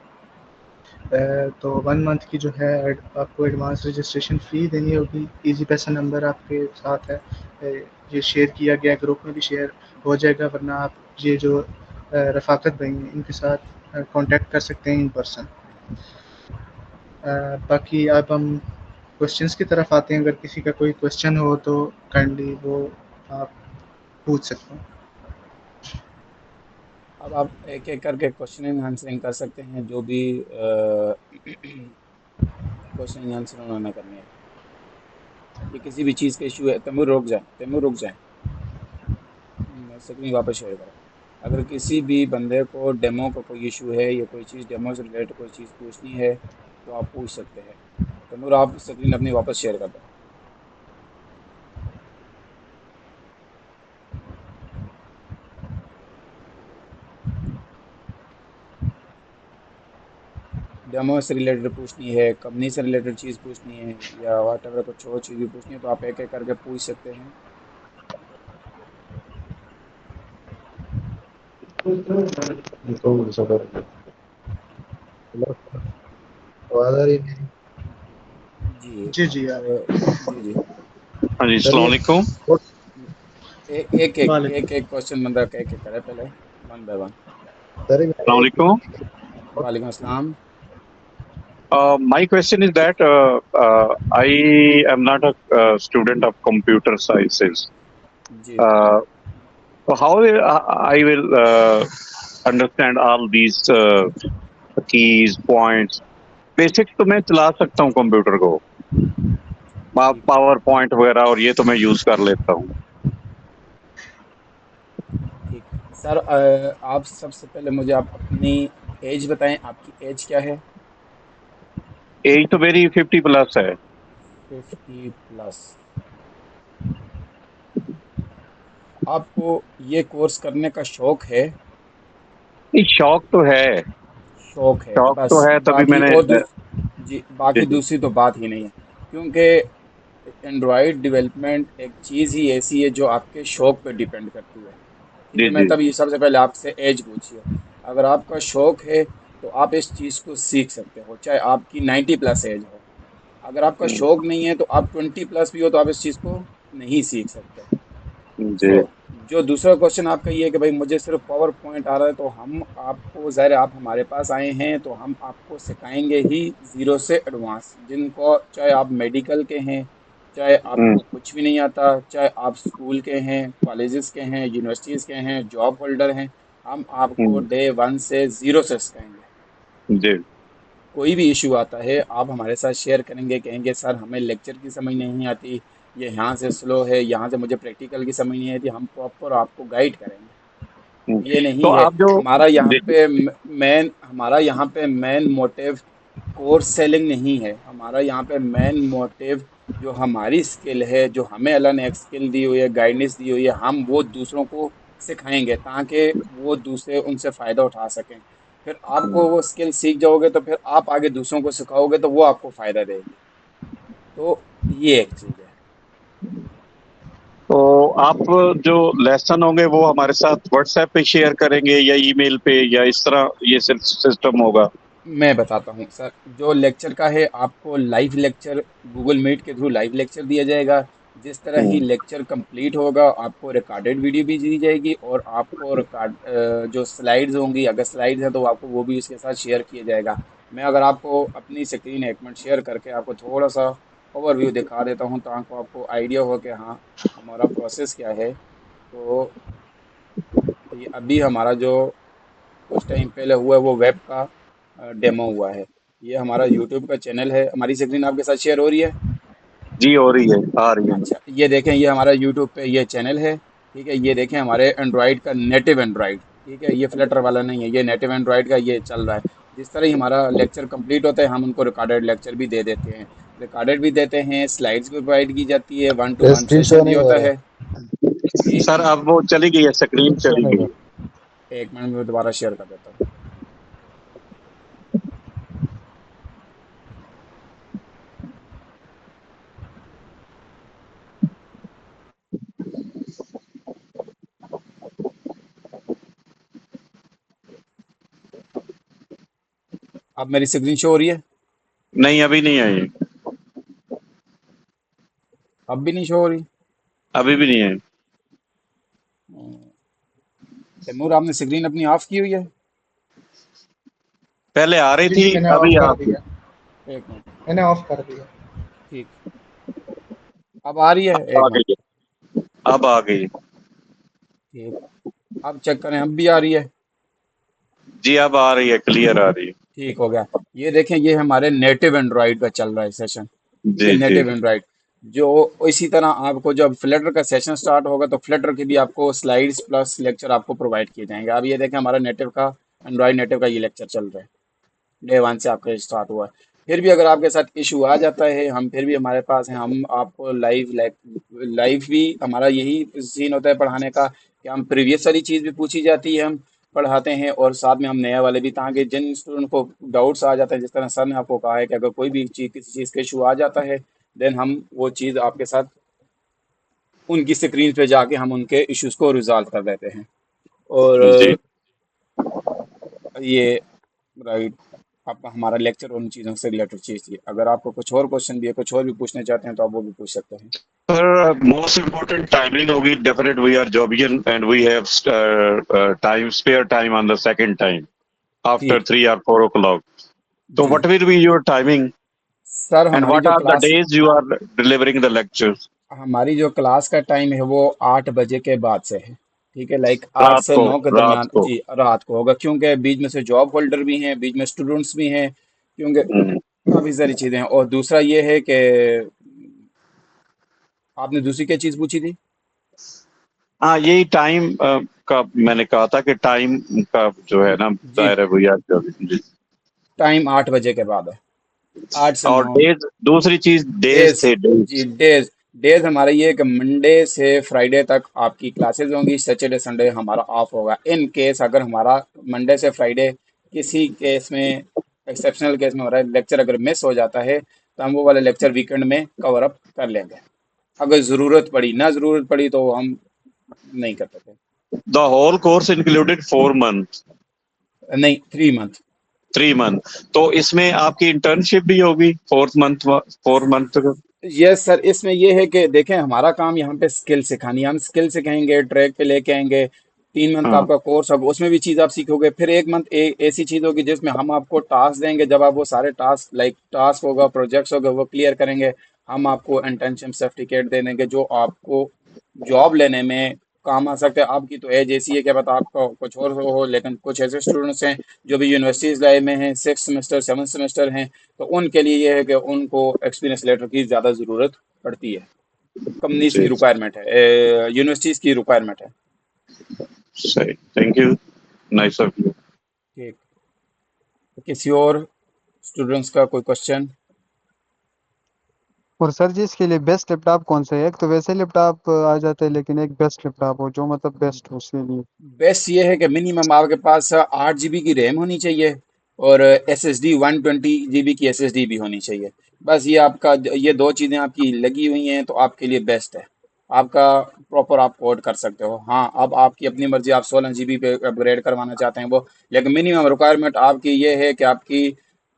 तो 1 मंथ की जो है आपको एडवांस रजिस्ट्रेशन फ़ी देनी होगी। ईज़ी पैसा नंबर आपके साथ है, ये शेयर किया गया है, ग्रुप में भी शेयर हो जाएगा, वरना आप ये जो रफ़ाकत भाई हैं इनके साथ कॉन्टैक्ट कर सकते हैं इन पर्सन। बाकी अब हम क्वेश्चंस की तरफ आते हैं। अगर किसी का कोई क्वेश्चन हो तो काइंडली वो आप पूछ सकते हैं। अब आप एक-एक करके क्वेश्चन आंसरिंग कर सकते हैं, जो भी क्वेश्चन आंसर उन्होंने करने हैं। ये किसी भी चीज़ का इशू है, तैमूर रुक जाएँ, तैमूर रुक जाएँ। स्क्रीन वापस शेयर करें। अगर किसी भी बंदे को डेमो का कोई इशू है या कोई चीज़ डेमो से रिलेटेड कोई चीज़ पूछनी है, तो आप पूछ सकते हैं। तैमूर, आप स्क्रीन अपनी वापस शेयर कर दें। डेमो से रिलेटेड पूछनी है, कंपनी से रिलेटेड चीज़ पूछनी है, या व्हाटएवर कुछ और चीज़ भी पूछनी है, तो आप एक-एक करके पूछ सकते हैं। आवाज आ रही है? जी, जी, जी यार। जी, जी। हाँ जी, सर अस्सलाम ये वालेकुम। एक-एक वालेकुम। एक-एक क्वेश्चन बंदा एक-एक करे पहले, वन बाय वन। सर अस्सलाम मैंने एक वालेकुम। वालेकुम अस्सलाम। My question is that I am not a student of computer sciences. जी, Uh, so how I will understand all these keys, points? Basic तो मैं चला सकता हूँ कंप्यूटर को, ठीक है, पावर पॉइंट वगैरह, और ये तो मैं यूज कर लेता हूँ। ठीक। सर, आप सबसे पहले मुझे आप अपनी एज बताएँ, आपकी एज क्या है? एज तो मेरी 50+ है। 50 प्लस। आपको ये कोर्स करने का शौक है? नहीं, शौक तो है, शौक है शौक तो बस, है, तभी बाकी मैंने और जी, जी बाकी जी दूसरी तो बात ही नहीं है। क्योंकि एंड्रॉयड डेवलपमेंट एक चीज़ ही ऐसी है जो आपके शौक पे डिपेंड करती है। ठीक जी है, मैं जी तभी सबसे पहले आपसे एज पूछी है। अगर आपका शौक है तो आप इस चीज़ को सीख सकते हो, चाहे आपकी 90 प्लस एज हो। अगर आपका शौक नहीं है तो आप 20 प्लस भी हो तो आप इस चीज़ को नहीं सीख सकते। जी सो जो दूसरा क्वेश्चन आपका ये है कि भाई मुझे सिर्फ पावर पॉइंट आ रहा है, तो हम आपको, ज़ाहिर है आप हमारे पास आए हैं तो हम आपको सिखाएंगे ही ज़ीरो से एडवांस। जिनको, चाहे आप मेडिकल के हैं, चाहे हम्म, आपको कुछ भी नहीं आता, चाहे आप स्कूल के हैं, कॉलेजेस के हैं, यूनिवर्सिटीज़ के हैं, जॉब होल्डर हैं, हम आपको हम्म, डे वन से ज़ीरो से सिखाएंगे। जी कोई भी इशू आता है आप हमारे साथ शेयर करेंगे, कहेंगे सर हमें लेक्चर की समझ नहीं आती, ये यहाँ से स्लो है, यहाँ से मुझे प्रैक्टिकल की समझ नहीं आती, हम प्रॉपर आपको गाइड करेंगे। हम्म। ये तो नहीं है आप जो जी जी हमारा यहाँ पे मेन मोटिव कोर्स सेलिंग नहीं है। हमारा यहाँ पे मेन मोटिव, जो हमारी स्किल है, जो हमें अल्लाह ने एक स्किल दी हुई है, गाइडेंस दी हुई है, हम वो दूसरों को सिखाएंगे ताकि वो दूसरे उनसे फ़ायदा उठा सकें। फिर आपको वो स्किल सीख जाओगे तो फिर आप आगे दूसरों को सिखाओगे तो वो आपको फ़ायदा देगी। तो ये एक चीज़ है। तो आप जो लेसन होंगे वो हमारे साथ व्हाट्सएप पे शेयर करेंगे या ईमेल पे, या इस तरह ये सिस्टम होगा? मैं बताता हूँ सर, जो लेक्चर का है आपको लाइव लेक्चर गूगल मीट के थ्रू लाइव लेक्चर दिया जाएगा। जिस तरह ही हम्म, लेक्चर कंप्लीट होगा आपको रिकॉर्डेड वीडियो भी दी जाएगी, और आपको जो स्लाइड्स होंगी, अगर स्लाइड्स हैं तो आपको वो भी इसके साथ शेयर किया जाएगा। मैं अगर आपको अपनी स्क्रीन एक मिनट शेयर करके आपको थोड़ा सा ओवरव्यू दिखा देता हूँ ताकि आपको आइडिया हो कि हाँ हमारा प्रोसेस क्या है। तो ये अभी हमारा जो कुछ टाइम पहले हुआ है वो वेब का डेमो हुआ है। ये हमारा यूट्यूब का चैनल है। हमारी स्क्रीन आपके साथ शेयर हो रही है? जी हो रही है, आ रही है अच्छा, ये देखें, ये हमारा यूट्यूब पे ये चैनल है। ठीक है, ये देखें हमारे एंड्रॉयड का नेटिव एंड्रॉयड। ठीक है, ये फ्लटर वाला नहीं है, ये नेटिव एंड्रॉयड का ये चल रहा है। जिस तरह ही हमारा लेक्चर कंप्लीट होता है हम उनको रिकॉर्डेड लेक्चर भी दे देते हैं। रिकॉर्डेड भी देते हैं, स्लाइड्स भी प्रोवाइड की जाती है, one two one screen show session भी नहीं हो होता रहा है। है। सर अब वो चली गई है, स्क्रीन कुछ चली नहीं गई सर। है। एक मिनट में दोबारा शेयर कर देता हूँ। अब मेरी स्क्रीन शो हो रही है? नहीं अभी नहीं आई, अब भी नहीं शो हो रही? अभी भी नहीं आई। तैमूर, आपने स्क्रीन अपनी ऑफ की हुई है? पहले आ रही जी थी, जी, मैंने ऑफ अभी कर आप। दिया। एक मिनट। मैंने ऑफ कर दिया। ठीक, अब आ रही है? आ एक मिनट। गई है, अब आ गई। ठीक, अब चेक करें, अब भी आ रही है? जी अब आ रही है, क्लियर आ रही है। ठीक हो गया। ये देखें, ये हमारे नेटिव एंड्रॉइड का चल रहा है सेशन। ठीक है, जी जी। Native Android. जो इसी तरह आपको जब फ्लटर का सेशन स्टार्ट होगा तो फ्लटर के भी आपको स्लाइड्स प्लस लेक्चर आपको प्रोवाइड किए जाएंगे। अब ये देखें, हमारा नेटिव का, एंड्रॉइड नेटिव का ये लेक्चर चल रहा है, डे वन से आपका स्टार्ट हुआ है। फिर भी अगर आपके साथ इशू आ जाता है, हम फिर भी हमारे पास हैं, हम आपको लाइव लाइव भी हमारा यही सीन होता है पढ़ाने का, कि हम प्रीवियस वाली चीज़ भी पूछी जाती है, हम पढ़ाते हैं, और साथ में हम नया वाले भी, ताकि जिन स्टूडेंट को डाउट्स आ जाते हैं, जिस तरह सर ने आपको कहा है कि अगर कोई भी चीज़, किसी चीज़ का इशू आ जाता है, देन हम वो चीज़ आपके साथ उनकी स्क्रीन पे जाके हम उनके इश्यूज को रिजॉल्व कर देते हैं। और जी ये राइट, आपका हमारा लेक्चर उन चीज़ों से रिलेटेड चीज़ थी। अगर आपको कुछ और क्वेश्चन भी है, कुछ और भी पूछना चाहते हैं, तो आप वो भी पूछ सकते हैं। सर, मोस्ट इम्पोर्टेंट टाइमिंग होगी, डेफिनेट वी आर जॉबियन and we have time, spare time on the second time after ठीक। 3 or 4 o'clock. So जी what will be your timing sir, and हमारी what जो are the class days you are delivering the lectures? हमारी जो class का time है वो 8 बजे के बाद से है। ठीक है, लाइक आठ रात से को, नौ के रात दरमियान को। जी रात को होगा, क्योंकि बीच में से जॉब होल्डर भी हैं, बीच में स्टूडेंट्स भी हैं, क्योंकि हम्म। काफ़ी सारी चीज़ें हैं। और दूसरा ये है कि आपने दूसरी क्या चीज़ पूछी थी? हाँ, यही टाइम का मैंने कहा था कि टाइम का जो है ना जी, दायरा वी आर जॉबियन। टाइम 8 बजे के बाद है, 8 से 9। और डेज, दूसरी चीज डेज डेज थे, जी, डेज। डेज डेज हमारा ये है कि मंडे से फ्राइडे तक आपकी क्लासेस होंगी, सैटरडे संडे हमारा ऑफ होगा। इन केस अगर हमारा मंडे से फ्राइडे किसी केस में, एक्सेप्शनल केस में हमारा लेक्चर अगर मिस हो जाता है, तो हम वो वाला लेक्चर वीकेंड में कवर अप कर लेंगे। अगर ज़रूरत पड़ी, ना ज़रूरत पड़ी तो हम नहीं कर सकते। The whole course included 4 months, नहीं, 3 मंथ। 3 month। तो इसमें आपकी इंटर्नशिप भी होगी 4th month, 4 month का। यस सर, इसमें ये है कि देखें, हमारा काम यहाँ पे स्किल सिखानी है, हम स्किल सिखाएंगे, ट्रैक पे लेके आएंगे। 3 मंथ का हाँ आपका कोर्स होगा, उसमें भी चीज़ आप सीखोगे। फिर एक मंथ ऐसी चीज़ होगी जिसमें हम आपको टास्क देंगे, जब आप वो सारे टास्क, लाइक टास्क होगा, प्रोजेक्ट्स होगा, वो क्लियर करेंगे, हम आपको इंटर्नशिप सर्टिफिकेट दे देंगे, जो आपको जॉब लेने में काम आ सकते हैं। आपकी तो एज ऐसी है कि बता आपका कुछ और हो, लेकिन कुछ ऐसे स्टूडेंट्स हैं जो भी यूनिवर्सिटीज़ लाइफ में हैं, 6 सेमेस्टर 7 सेमेस्टर हैं, तो उनके लिए ये है कि उनको एक्सपीरियंस लेटर की ज़्यादा ज़रूरत पड़ती है। कंपनीज की जी, रिक्वायरमेंट है, यूनिवर्सिटीज़ की रिक्वायरमेंट है। सही, thank you, nice of you. ठीक, तो किसी और स्टूडेंट्स का कोई क्वेश्चन? और सर जी, इसके लिए बेस्ट लैपटॉप कौन सा है? एक तो वैसे लैपटॉप आ जाते हैं, लेकिन एक बेस्ट लैपटॉप हो जो मतलब बेस्ट हो उसके लिए। बेस्ट ये है कि मिनिमम आपके पास 8 GB की रैम होनी चाहिए, और SSD 120 GB की SSD भी होनी चाहिए। बस ये आपका, ये दो चीज़ें आपकी लगी हुई हैं तो आपके लिए बेस्ट है। आपका प्रॉपर आप कोड कर सकते हो। हाँ, अब आपकी अपनी मर्जी, आप 16 GB पे अपग्रेड करवाना चाहते हैं वो, लेकिन मिनिमम रिक्वायरमेंट आपकी ये है कि आपकी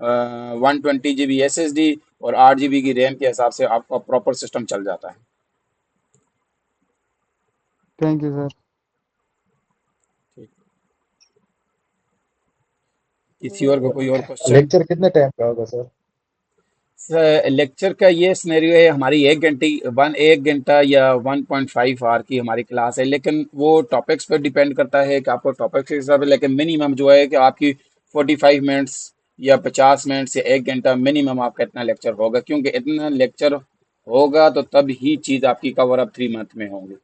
120 GB SSD और 8 GB की रैम के हिसाब से आपका प्रॉपर सिस्टम चल जाता है। Thank you sir. ठीक, किसी और को कोई और क्वेश्चन? लेक्चर कितने टाइम का होगा सर? लेक्चर का ये सिनेरियो है, हमारी 1 घंटा या 1.5 आवर की हमारी क्लास है, लेकिन वो टॉपिक्स पे डिपेंड करता है कि आपको टॉपिक्स के हिसाब से, लेकिन मिनिमम जो है कि आपकी 45 मिनट्स या 50 मिनट्स या 1 घंटा मिनिमम आपका इतना लेक्चर होगा, क्योंकि इतना लेक्चर होगा तो तब ही चीज़ आपकी कवर अप 3 मंथ में होंगी,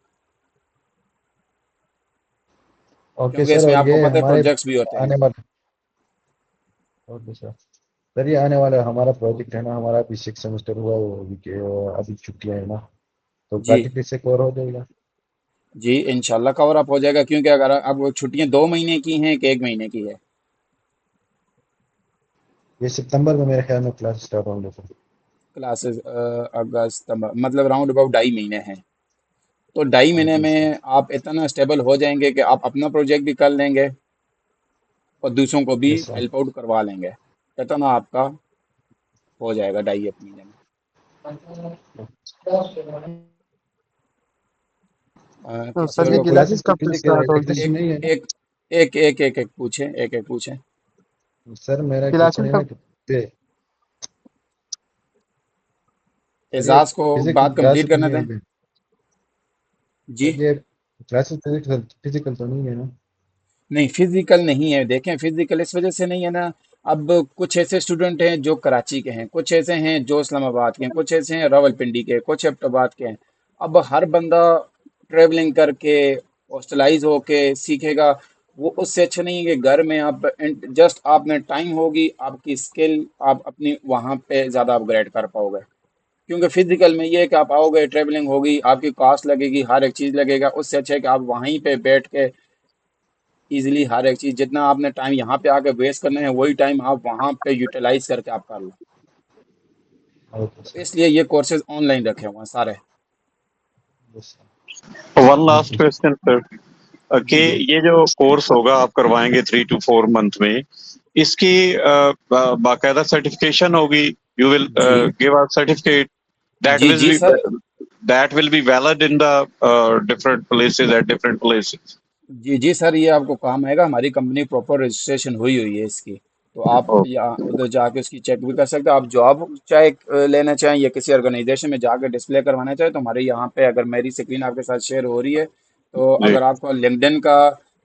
ओके क्योंकि सर, इसमें और आपको ये पता है हमारे प्रोजेक्ट्स भी होते हैं। आने वाले, ओके सर। सर ये आने वाला हमारा प्रोजेक्ट है ना, हमारा अभी 6 सेमेस्टर हुआ, वो अभी अभी छुट्टियां है ना, तो जी प्राक्टिकली से कवर हो जाएगा। जी इंशाल्लाह कवर अप हो जाएगा, क्योंकि अगर अब वो छुट्टियां 2 महीने की हैं कि 1 महीने की है। ये सितंबर में मेरे ख्याल में क्लास स्टार्ट होंगे सर। क्लासेस अगस्त सितंबर, मतलब राउंड अबाउट 2.5 महीने हैं। तो 2.5 महीने जी सर। में आप इतना स्टेबल हो जाएंगे कि आप अपना प्रोजेक्ट भी कर लेंगे और दूसरों को भी यस सर। हेल्प आउट करवा लेंगे। इतना आपका हो जाएगा 2.5 एक महीने में। तो किसी सर और ये का कोई क्लासेस क्लासेस की कब से फिजिकल स्टार्ट होगी? एग्जीक्यूशन एक नहीं है ना? एक एक पूछे, एक पूछे। सर मेरा क्वेश्चन क्लासेस है ना कब? कि सर ये एजाज को फिजिकल बात कंप्लीट क्लासेस करने नहीं दें। होंगे? जी। सर ये क्लासेस फिजिकल फिजिकल तो नहीं है ना? नहीं फिजिकल नहीं है, देखें फिजिकल इस वजह से नहीं है ना। अब कुछ ऐसे स्टूडेंट हैं जो कराची के हैं, कुछ ऐसे हैं जो इस्लामाबाद के हैं, कुछ ऐसे हैं रावलपिंडी के, कुछ एबटाबाद के हैं। अब हर बंदा ट्रेवलिंग करके हॉस्टलाइज होके सीखेगा, वो उससे अच्छा नहीं है कि घर में आप जस्ट आपने टाइम होगी, आपकी स्किल आप अपनी वहाँ पे ज़्यादा अपग्रेड कर पाओगे। क्योंकि फिजिकल में ये है कि आप आओगे, ट्रेवलिंग होगी, आपकी कॉस्ट लगेगी, हर एक चीज़ लगेगा। उससे अच्छा है कि आप वहीं पे बैठ के इजीली हर एक चीज, जितना आपने टाइम यहाँ पे आके वेस्ट करना है वही टाइम आप वहाँ पे यूटिलाइज करके आप कर लो। ओके तो सर। इसलिए ये कोर्सेज ऑनलाइन रखे हुए हैं सारे। Yes sir. One last question sir, कि जी जी ये जो कोर्स होगा आप करवाएंगे 3 to 4 month में, इसकी बाकायदा सर्टिफिकेशन होगी? यू विल जी गिव अ सर्टिफिकेट that जी will जी be sir. that will be valid in the different places at different places? जी जी सर, ये आपको काम आएगा। हमारी कंपनी प्रॉपर रजिस्ट्रेशन हुई हुई है इसकी। तो आप Oh, यहाँ उधर जाके उसकी चेक भी कर सकते हो। आप जॉब चाहे लेना चाहें या किसी ऑर्गेनाइजेशन में जाकर डिस्प्ले करवाना चाहें, तो हमारे यहाँ पे, अगर मेरी स्क्रीन आपके साथ शेयर हो रही है तो जी। अगर आपको लिंक्डइन का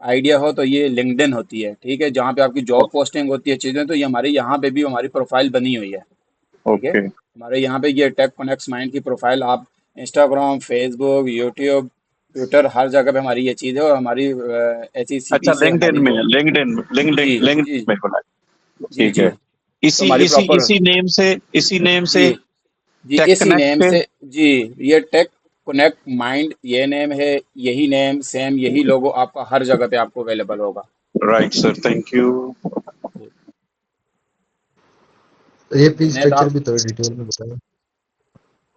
आइडिया हो, तो ये लिंक्डइन होती है, ठीक है, जहाँ पे आपकी जॉब पोस्टिंग होती है चीज़ें। तो ये हमारे यहाँ पे भी हमारी प्रोफाइल बनी हुई है, ठीक है। ओके। हमारे यहाँ पे ये टेक कनेक्ट्स माइंड की प्रोफाइल, आप इंस्टाग्राम, फेसबुक, यूट्यूब, ट्विटर, हर जगह पे हमारी ये चीज़ है। और हमारी अच्छा, HECP से लिंक्डइन हमारी में, जो, लिंक्डइन लिंक्डइन जी लिंक्डइन जी में बनाए। जी ठीक जी, है। तो इसी हमारी इसी प्रॉपर, इसी नेम से, इसी नेम जी से जी, टेक इसी कनेक्ट नेम के। से। जी, ये टेक कनेक्ट माइंड ये नेम है। यही नेम सेम, यही लोगो आपका हर जगह पे आपको अवेलेबल होगा। Right sir, thank you. जी। तो ये फीस उम्मीद स्ट्रक्चर आप, भी थोड़ा डिटेल में बताओ।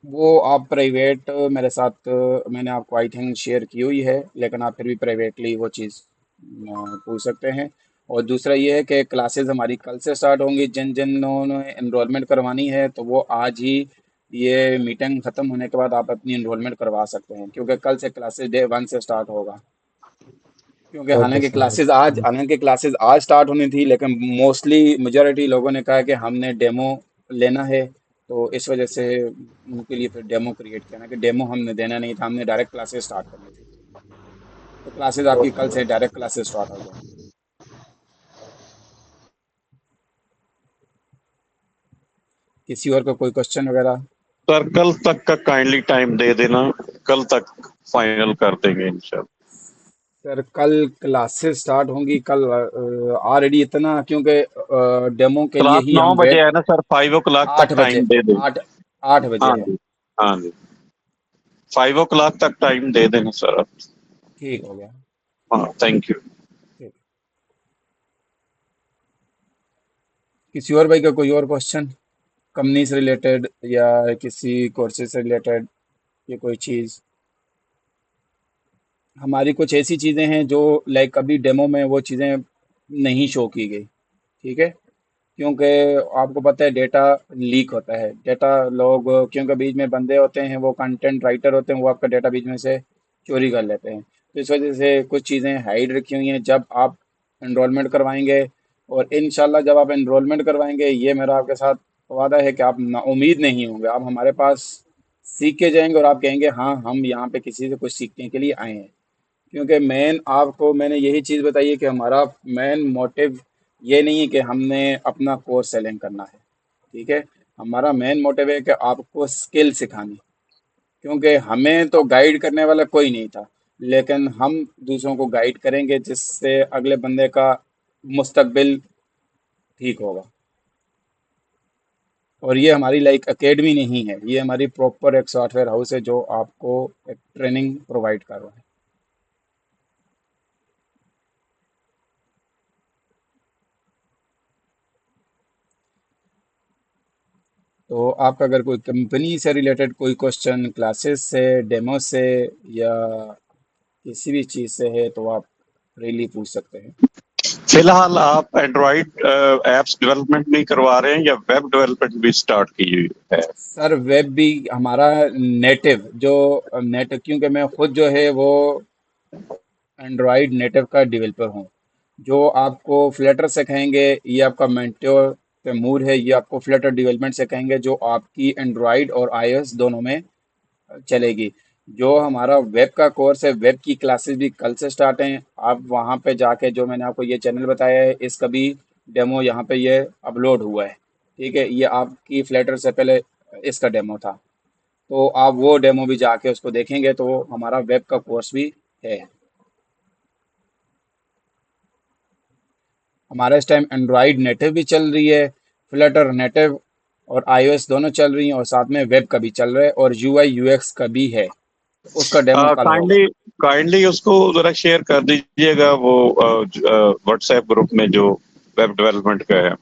वो आप प्राइवेट मेरे साथ, मैंने आपको आई थिंक शेयर की हुई है, लेकिन आप फिर भी प्राइवेटली वो चीज़ पूछ सकते हैं। और दूसरा ये है कि क्लासेस हमारी कल से स्टार्ट होंगी। जिन जिन्होंने ने एनरोलमेंट करवानी है तो वो आज ही, ये मीटिंग ख़त्म होने के बाद आप अपनी एनरोलमेंट करवा सकते हैं, क्योंकि कल से क्लासेस डे 1 से स्टार्ट होगा। क्योंकि ओके सर। हालांकि क्लासेस आज स्टार्ट होनी थी, लेकिन मोस्टली मेजॉरिटी लोगों ने कहा कि हमने डेमो लेना है। तो इस वजह से उनके लिए फिर डेमो क्रिएट किया ना, कि डेमो हमने देना नहीं था, हमने डायरेक्ट क्लासेस स्टार्ट करनी थी। तो क्लासेस आपकी कल से डायरेक्ट क्लासेस स्टार्ट हो जाएंगी। किसी और का कोई क्वेश्चन वगैरह? सर कल तक का काइंडली टाइम दे देना, कल तक फाइनल कर देंगे इंशाल्लाह। सर कल क्लासेस स्टार्ट होंगी कल ऑलरेडी इतना, क्योंकि डेमो के लिए क्लास ही 9 हम बजे वेट। है ना सर, 5 o'clock तक 8 बजे, टाइम दे दें। 8 8 बजे हाँ है। जी, हाँ जी, 5 o'clock तक टाइम दे देना सर आप। ठीक हो गया। हाँ, थैंक यू। ठीक। किसी और भाई का कोई और क्वेश्चन, कंपनी से रिलेटेड या किसी कोर्सेज से रिलेटेड, या कोई चीज़? हमारी कुछ ऐसी चीज़ें हैं जो लाइक अभी डेमो में वो चीज़ें नहीं शो की गई, ठीक है। क्योंकि आपको पता है डेटा लीक होता है, डेटा लोग, क्योंकि बीच में बंदे होते हैं, वो कंटेंट राइटर होते हैं, वो आपका डेटा बीच में से चोरी कर लेते हैं। तो इस वजह से कुछ चीज़ें हाइड रखी हुई हैं। जब आप एनरोलमेंट करवाएंगे, और इंशाल्लाह जब आप एनरोलमेंट करवाएंगे, ये मेरा आपके साथ वादा है कि आप ना उम्मीद नहीं होंगे, आप हमारे पास सीख के जाएंगे और आप कहेंगे हाँ, हम यहाँ पे किसी से कुछ सीखने के लिए आए हैं। क्योंकि मेन आपको मैंने यही चीज़ बताई है कि हमारा मेन मोटिव ये नहीं है कि हमने अपना कोर्स सेलिंग करना है, ठीक है। हमारा मेन मोटिव है कि आपको स्किल सिखानी। क्योंकि हमें तो गाइड करने वाला कोई नहीं था, लेकिन हम दूसरों को गाइड करेंगे जिससे अगले बंदे का मुस्तकबिल ठीक होगा। और ये हमारी लाइक एकेडमी नहीं है, ये हमारी प्रॉपर एक सॉफ्टवेयर हाउस है जो आपको एक ट्रेनिंग प्रोवाइड कर रहा है। तो आपका अगर कोई कंपनी से रिलेटेड कोई क्वेश्चन, क्लासेस से, डेमो से या किसी भी चीज़ से है तो आप फ्रीली पूछ सकते हैं। फिलहाल आप एंड्रॉइड एप्स डेवलपमेंट भी करवा रहे हैं या वेब डेवलपमेंट भी स्टार्ट की हुई है? सर वेब भी हमारा नेटिव जो नेटिव, क्योंकि मैं खुद जो है वो एंड्रॉइड नेटिव का डेवलपर हूँ। जो आपको फ्लटर सिखाएंगे ये आपका मेंटोर तैमूर है, ये आपको फ्लटर डेवलपमेंट सिखाएंगे जो आपकी एंड्रॉइड और आईओएस दोनों में चलेगी। जो हमारा वेब का कोर्स है, वेब की क्लासेस भी कल से स्टार्ट हैं। आप वहाँ पे जाके, जो मैंने आपको ये चैनल बताया है इसका भी डेमो यहाँ पे ये अपलोड हुआ है, ठीक है। ये आपकी फ्लटर से पहले इसका डेमो था, तो आप वो डेमो भी जाके उसको देखेंगे तो हमारा वेब का कोर्स भी है। हमारा इस टाइम एंड्रॉइड नेटिव भी चल रही है, फ्लटर नेटिव और आईओएस दोनों चल रही हैं, और साथ में वेब का भी चल रहा है और यूआई यूएक्स का भी है। उसका डेमो कल होगा। काइंडली काइंडली उसको जरा शेयर कर दीजिएगा वो व्हाट्सएप ग्रुप में जो वेब डेवलपमेंट का है।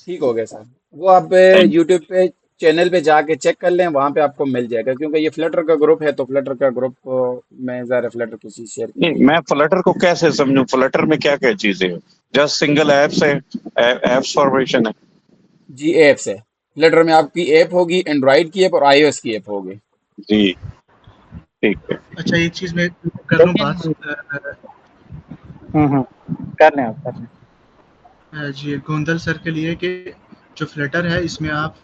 ठीक हो गया सर। वो आप थैंक यूट्यूब पे चैनल पे जाके चेक कर लें, वहाँ पे आपको मिल जाएगा, क्योंकि ये फ्लटर का ग्रुप है तो फ्लटर का ग्रुप में ज़रा फ्लटर की चीज़ शेयर की नहीं, गई है। मैं फ्लटर को कैसे समझूं? फ्लटर में क्या क्या चीजें हैं? जस्ट सिंगल एप्स है, एप्स फॉर्मेशन है? जी ऐप्स है। फ्लटर में आपकी ऐप होगी, एंड्रॉइड की ऐप और आईओएस की ऐप होगी। जी, ठीक है। अच्छा एक चीज़ मैं कर लूँ बात कर लें आप कर लें। जी गोंदल सर के लिए कि जो फ्लटर है इसमें आप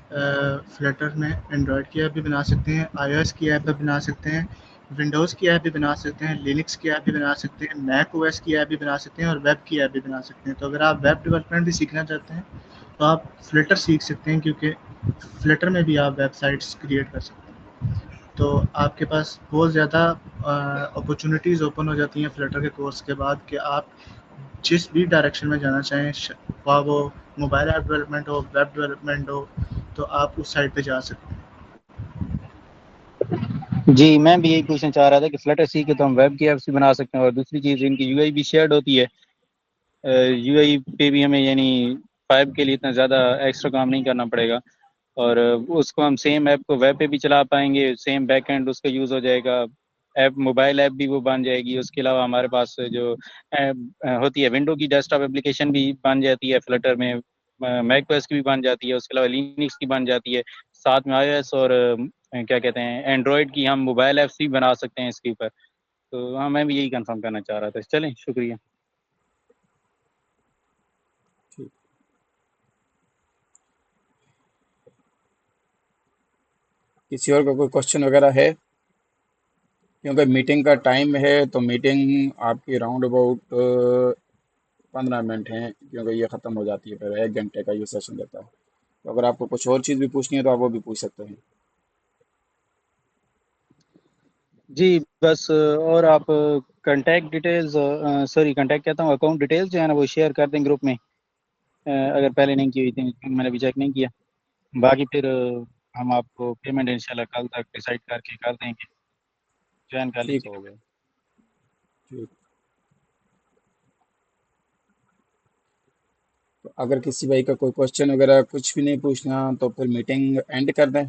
फ्लटर में एंड्रॉयड की ऐप भी बना सकते हैं, आईओएस की ऐप भी बना सकते हैं, विंडोज़ की ऐप भी बना सकते हैं, लिनक्स की ऐप भी बना सकते हैं, मैक ओएस की ऐप भी बना सकते हैं और वेब की ऐप भी बना सकते हैं। तो अगर आप वेब डेवलपमेंट भी सीखना चाहते हैं तो आप फ्लटर सीख सकते हैं, क्योंकि फ्लटर में भी आप वेबसाइट्स क्रिएट कर सकते हैं। तो आपके पास बहुत ज़्यादा अपॉर्चुनिटीज़ ओपन हो जाती हैं फ्लटर के कोर्स के बाद कि आप जिस भी डायरेक्शन में जाना चाहें, वहाँ वो मोबाइल ऐप डेवलपमेंट हो, वेब डेवलपमेंट हो, तो आप उस साइड पे जा सकते हैं। जी, मैं भी यही पूछना चाह रहा था कि फ्लटर सीखे तो हम वेब की ऐप्स भी बना सकते हैं और दूसरी चीज़ इनकी यूआई भी शेयर्ड होती है। यूआई पे भी हमें यानी फाइव के लिए इतना ज़्यादा एक्स्ट्रा काम नहीं करना पड़ेगा और उसको हम सेम ऐप को वेब पे भी चला पाएंगे, सेम बैकएंड उसका यूज़ हो जाएगा, ऐप मोबाइल ऐप भी वो बन जाएगी। उसके अलावा हमारे पास जो ऐप होती है विंडो की डेस्कटॉप एप्लीकेशन भी बन जाती है फ्लटर में, मैक ओएस की भी बन जाती है, उसके अलावा लिनक्स की बन जाती है, साथ में आईओएस और क्या कहते हैं एंड्रॉयड की हम मोबाइल ऐप्स भी बना सकते हैं इसके ऊपर। तो हाँ, मैं भी यही कंफर्म करना चाह रहा था। चलें, शुक्रिया। ठीक। किसी और का कोई क्वेश्चन वगैरह है? क्योंकि मीटिंग का टाइम है तो मीटिंग आपकी राउंड अबाउट 15 मिनट हैं, क्योंकि ये ख़त्म हो जाती है, फिर 1 घंटे का ये सेशन रहता है। तो अगर आपको कुछ और चीज़ भी पूछनी है तो आप वो भी पूछ सकते हैं। जी, बस और आप कॉन्टैक्ट डिटेल्स सॉरी कॉन्टैक्ट कहता हूँ अकाउंट डिटेल्स जो है ना वो शेयर कर दें ग्रुप में, अगर पहले नहीं की हुई थी, क्योंकि मैंने अभी चेक नहीं किया। बाकी फिर हम आपको पेमेंट इंशाल्लाह कल तक डिसाइड करके कर देंगे, ज्वाइन कर ठीक लीजिए। हो गया। ठीक। तो अगर किसी भाई का कोई क्वेश्चन वगैरह कुछ भी नहीं पूछना तो फिर मीटिंग एंड कर दें।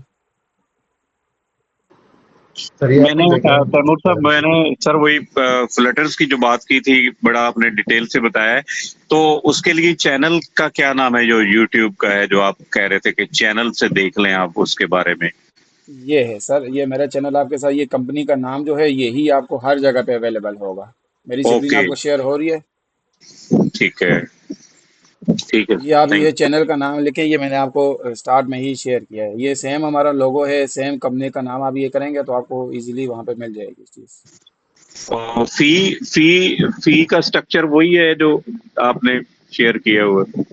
सर ये मैंने आपको बैकग्राउंड तैमूर साहब, म्यूजिक मैंने सर वही फ्लटर्स की जो बात की थी, बड़ा आपने डिटेल से बताया है। तो उसके लिए चैनल का क्या नाम है जो यूट्यूब का है, जो आप कह रहे थे कि चैनल से देख लें आप उसके बारे में? ये है सर, ये मेरा चैनल आपके साथ, ये कंपनी का नाम जो है यही आपको हर जगह पे अवेलेबल होगा। मेरी स्क्रीन ओके, आपको शेयर हो रही है। ठीक है, ठीक है, ये आप थैंक ये चैनल का नाम लिखें, ये मैंने आपको स्टार्ट में ही शेयर किया है। ये सेम हमारा लोगो है, सेम कंपनी का नाम आप ये करेंगे तो आपको इजीली वहाँ पे मिल जाएगी चीज़। और फी फी फी का स्ट्रक्चर वही है जो आपने शेयर किया हुआ है?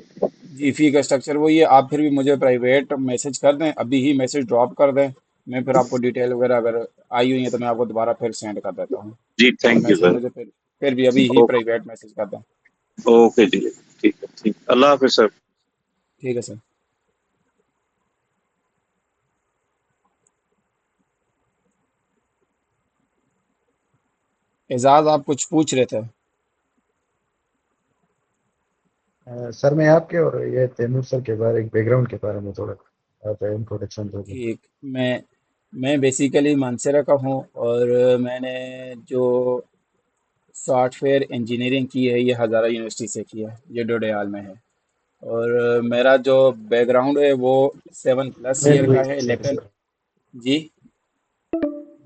जी फी का स्ट्रक्चर वही है। आप फिर भी मुझे प्राइवेट मैसेज कर दें, अभी ही मैसेज ड्रॉप कर दें, मैं फिर आपको डिटेल वगैरह अगर आई हुई है तो मैं आपको दोबारा फिर सेंड कर देता हूँ। जी, आप थैंक यू मैसेज सर। मुझे फिर भी अभी ही प्राइवेट मैसेज कर दें। ओके जी, ठीक है, ठीक। अल्लाह हाफिज सर। ठीक है सर। एजाज आप कुछ पूछ रहे थे? सर मैं आपके और ये तैमूर सर के बारे, एक बैकग्राउंड के बारे में थोड़ा आप इंट्रोडक्शन दो। ठीक। मैं बेसिकली मानसेरा का हूँ और मैंने जो सॉफ्टवेयर इंजीनियरिंग की है ये हज़ारा यूनिवर्सिटी से की है, ये डोडेयाल में है। और मेरा जो बैकग्राउंड है वो 7+ मैं भी ईयर वही का है, सॉरी लेकिन सर। जी।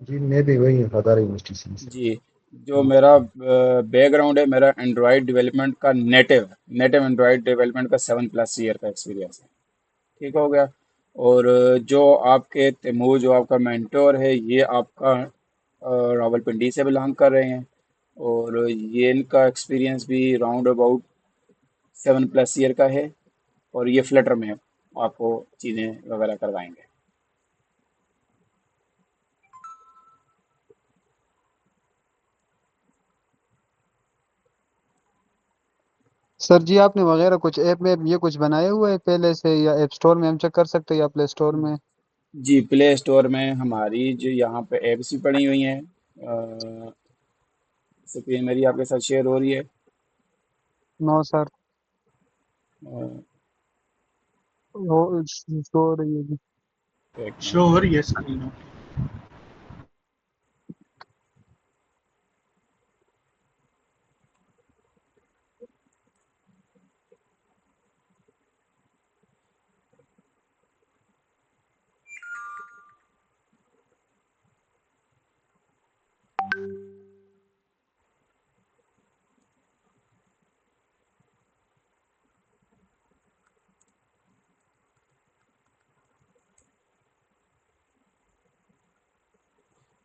जी मैं भी वही हज़ारा यूनिवर्सिटी से। जी, जो मेरा बैकग्राउंड है, मेरा एंड्रॉयड डेवलपमेंट का नेटिव एंड्रॉयड डेवलपमेंट का 7+ ईयर का एक्सपीरियंस है। ठीक हो गया। और जो आपके तैमूर, जो आपका मेंटोर है, ये आपका रावलपिंडी से बिलोंग कर रहे हैं और ये इनका एक्सपीरियंस भी राउंड अबाउट 7+ ईयर का है और ये फ्लटर में आपको चीज़ें वगैरह करवाएंगे। सर जी आपने वगैरह कुछ ऐप में ये कुछ बनाए हुए हैं पहले से, या ऐप स्टोर में हम चेक कर सकते हैं या प्ले स्टोर में? जी, प्ले स्टोर में हमारी जो यहाँ पे ऐप्स भी पड़ी हुई हैं। स्क्रीन मेरी आपके साथ शेयर हो रही है। No sir. अ, वो शो हो रही है जी। एक शो मिनट। हो रही है स्क्रीन।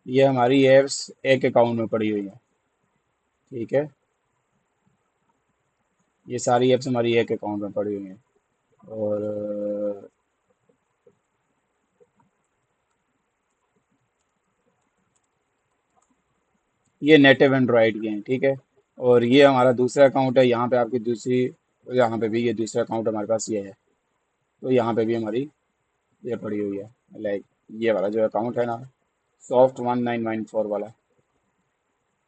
ये हमारी ऐप्स एक अकाउंट में पड़ी हुई है। ठीक है, ये सारी ऐप्स हमारी एक अकाउंट में पड़ी हुई हैं और ये नेटिव एंड्रॉयड के हैं। ठीक है, और ये हमारा दूसरा अकाउंट है। यहाँ पे आपकी दूसरी, यहाँ पे भी ये दूसरा अकाउंट हमारे पास ये है। तो यहाँ पे भी हमारी ये पड़ी हुई है, लाइक ये वाला जो अकाउंट है ना, सॉफ्ट 1994 वाला।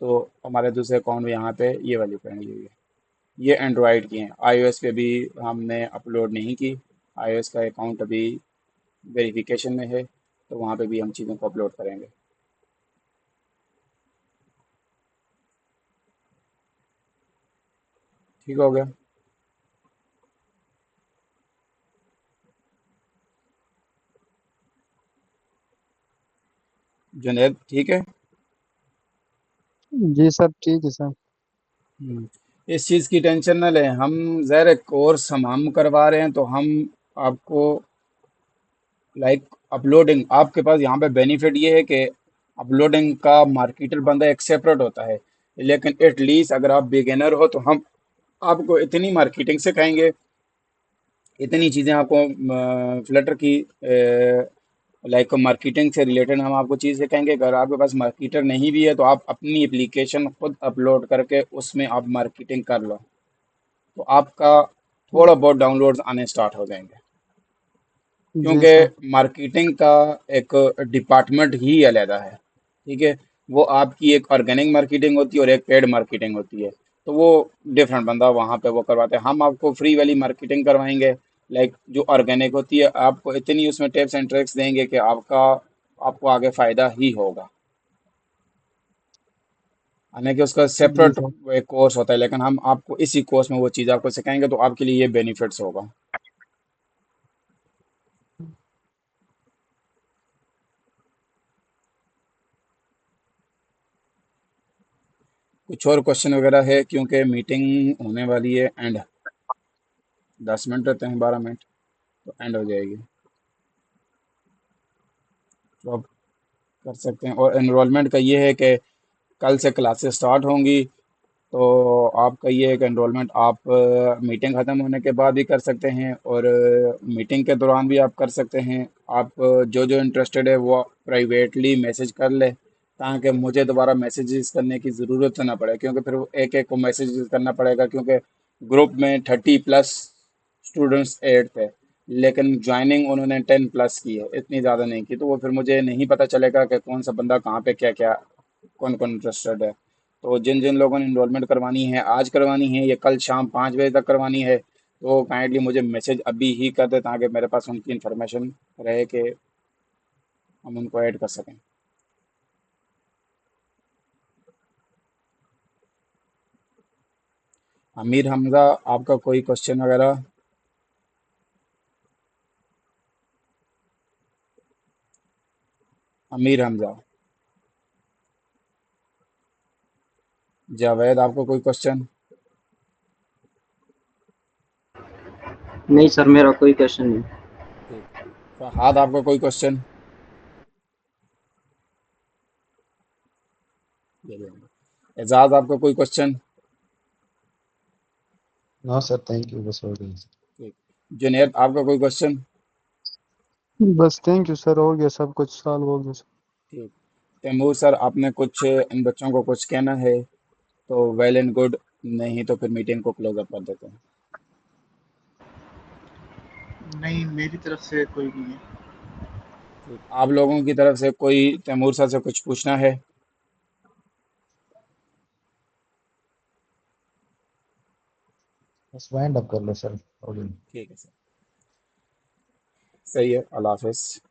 तो हमारे दूसरे अकाउंट में यहाँ पे ये वाली पड़ी हुई है। ये एंड्रॉयड की हैं, आईओएस पे भी हमने अपलोड नहीं की। आईओएस का अकाउंट अभी वेरिफिकेशन में है, तो वहाँ पे भी हम चीज़ों को अपलोड करेंगे। ठीक हो गया। जुनैद ठीक है। जी सर ठीक है सर। इस चीज़ की टेंशन ना लें, हम ज़ाहिर है कोर्स हम करवा रहे हैं, तो हम आपको लाइक अपलोडिंग, आपके पास यहाँ पे बेनिफिट ये है कि अपलोडिंग का मार्केटर बंदा एक सेपरेट होता है। लेकिन एटलीस्ट अगर आप बिगिनर हो तो हम आपको इतनी मार्केटिंग सिखाएंगे, इतनी चीज़ें आपको फ्लटर की लाइक मार्केटिंग से रिलेटेड हम आपको चीज़ सिखाएंगे। अगर आपके पास मार्केटर नहीं भी है तो आप अपनी एप्लीकेशन खुद अपलोड करके उसमें आप मार्केटिंग कर लो, तो आपका थोड़ा बहुत डाउनलोड्स आने स्टार्ट हो जाएंगे। जी सर। क्योंकि मार्केटिंग का एक डिपार्टमेंट ही अलग है। ठीक है, वो आपकी एक ऑर्गेनिक मार्केटिंग होती है और एक पेड मार्केटिंग होती है। तो वो डिफरेंट बंदा वहाँ पे वो करवाते हैं। हम आपको फ्री वाली मार्केटिंग करवाएंगे, लाइक जो ऑर्गेनिक होती है, आपको इतनी उसमें टिप्स एंड ट्रिक्स देंगे कि आपको आगे फ़ायदा ही होगा। हालांकि उसका जी सेपरेट सर। एक कोर्स होता है, लेकिन हम आपको इसी कोर्स में वो चीज़ आपको सिखाएंगे, तो आपके लिए ये बेनिफिट्स होगा। कुछ और क्वेश्चन वगैरह है, क्योंकि मीटिंग होने वाली है एंड 10 मिनट रहते हैं, 12 मिनट तो एंड हो जाएगी। तो आप कर सकते हैं। और एनरोलमेंट का ये है कि कल से क्लासेस स्टार्ट होंगी, तो आपका ये एक एनरोलमेंट आप मीटिंग ख़त्म होने के बाद भी कर सकते हैं और मीटिंग के दौरान भी आप कर सकते हैं। आप जो जो इंटरेस्टेड है वो प्राइवेटली मैसेज कर ले, ताकि मुझे दोबारा मैसेजेस करने की ज़रूरत ना पड़े, क्योंकि फिर एक एक को मैसेज करना पड़ेगा। क्योंकि ग्रुप में 30+ स्टूडेंट्स ऐड थे, लेकिन ज्वाइनिंग उन्होंने 10+ की है, इतनी ज़्यादा नहीं की। तो वो फिर मुझे नहीं पता चलेगा कि कौन सा बंदा कहाँ पे क्या क्या, कौन कौन इंटरेस्टेड है। तो जिन जिन लोगों ने इन्रोलमेंट करवानी है आज करवानी है या कल शाम 5 बजे तक करवानी है, तो काइंडली मुझे मैसेज अभी ही कर दे ताकि मेरे पास उनकी इन्फॉर्मेशन रहे कि हम उनको ऐड कर सकें। अमीर हमजा, आपका कोई क्वेश्चन वगैरह? अमीर हमजा। जावेद, आपको कोई क्वेश्चन? नहीं सर, मेरा कोई क्वेश्चन नहीं। ठीक। फहद, आपका कोई क्वेश्चन? एजाज, आपका कोई question? No sir, thank you, बस हो गई। ठीक। जुनेद, आपका कोई क्वेश्चन? बस थैंक यू सर, हो गया सब कुछ सॉल्व हो गया सर। ठीक। तैमूर सर, आपने कुछ इन बच्चों को कुछ कहना है तो वेल एंड गुड, नहीं तो फिर मीटिंग को क्लोज अप कर देते हैं। नहीं, मेरी तरफ से कोई नहीं है। ठीक। आप लोगों की तरफ से कोई तैमूर सर से कुछ पूछना है? बस वाइंड अप कर लो सर, हो गई। ठीक है सर, सही है। अल्लाह हाफिज़।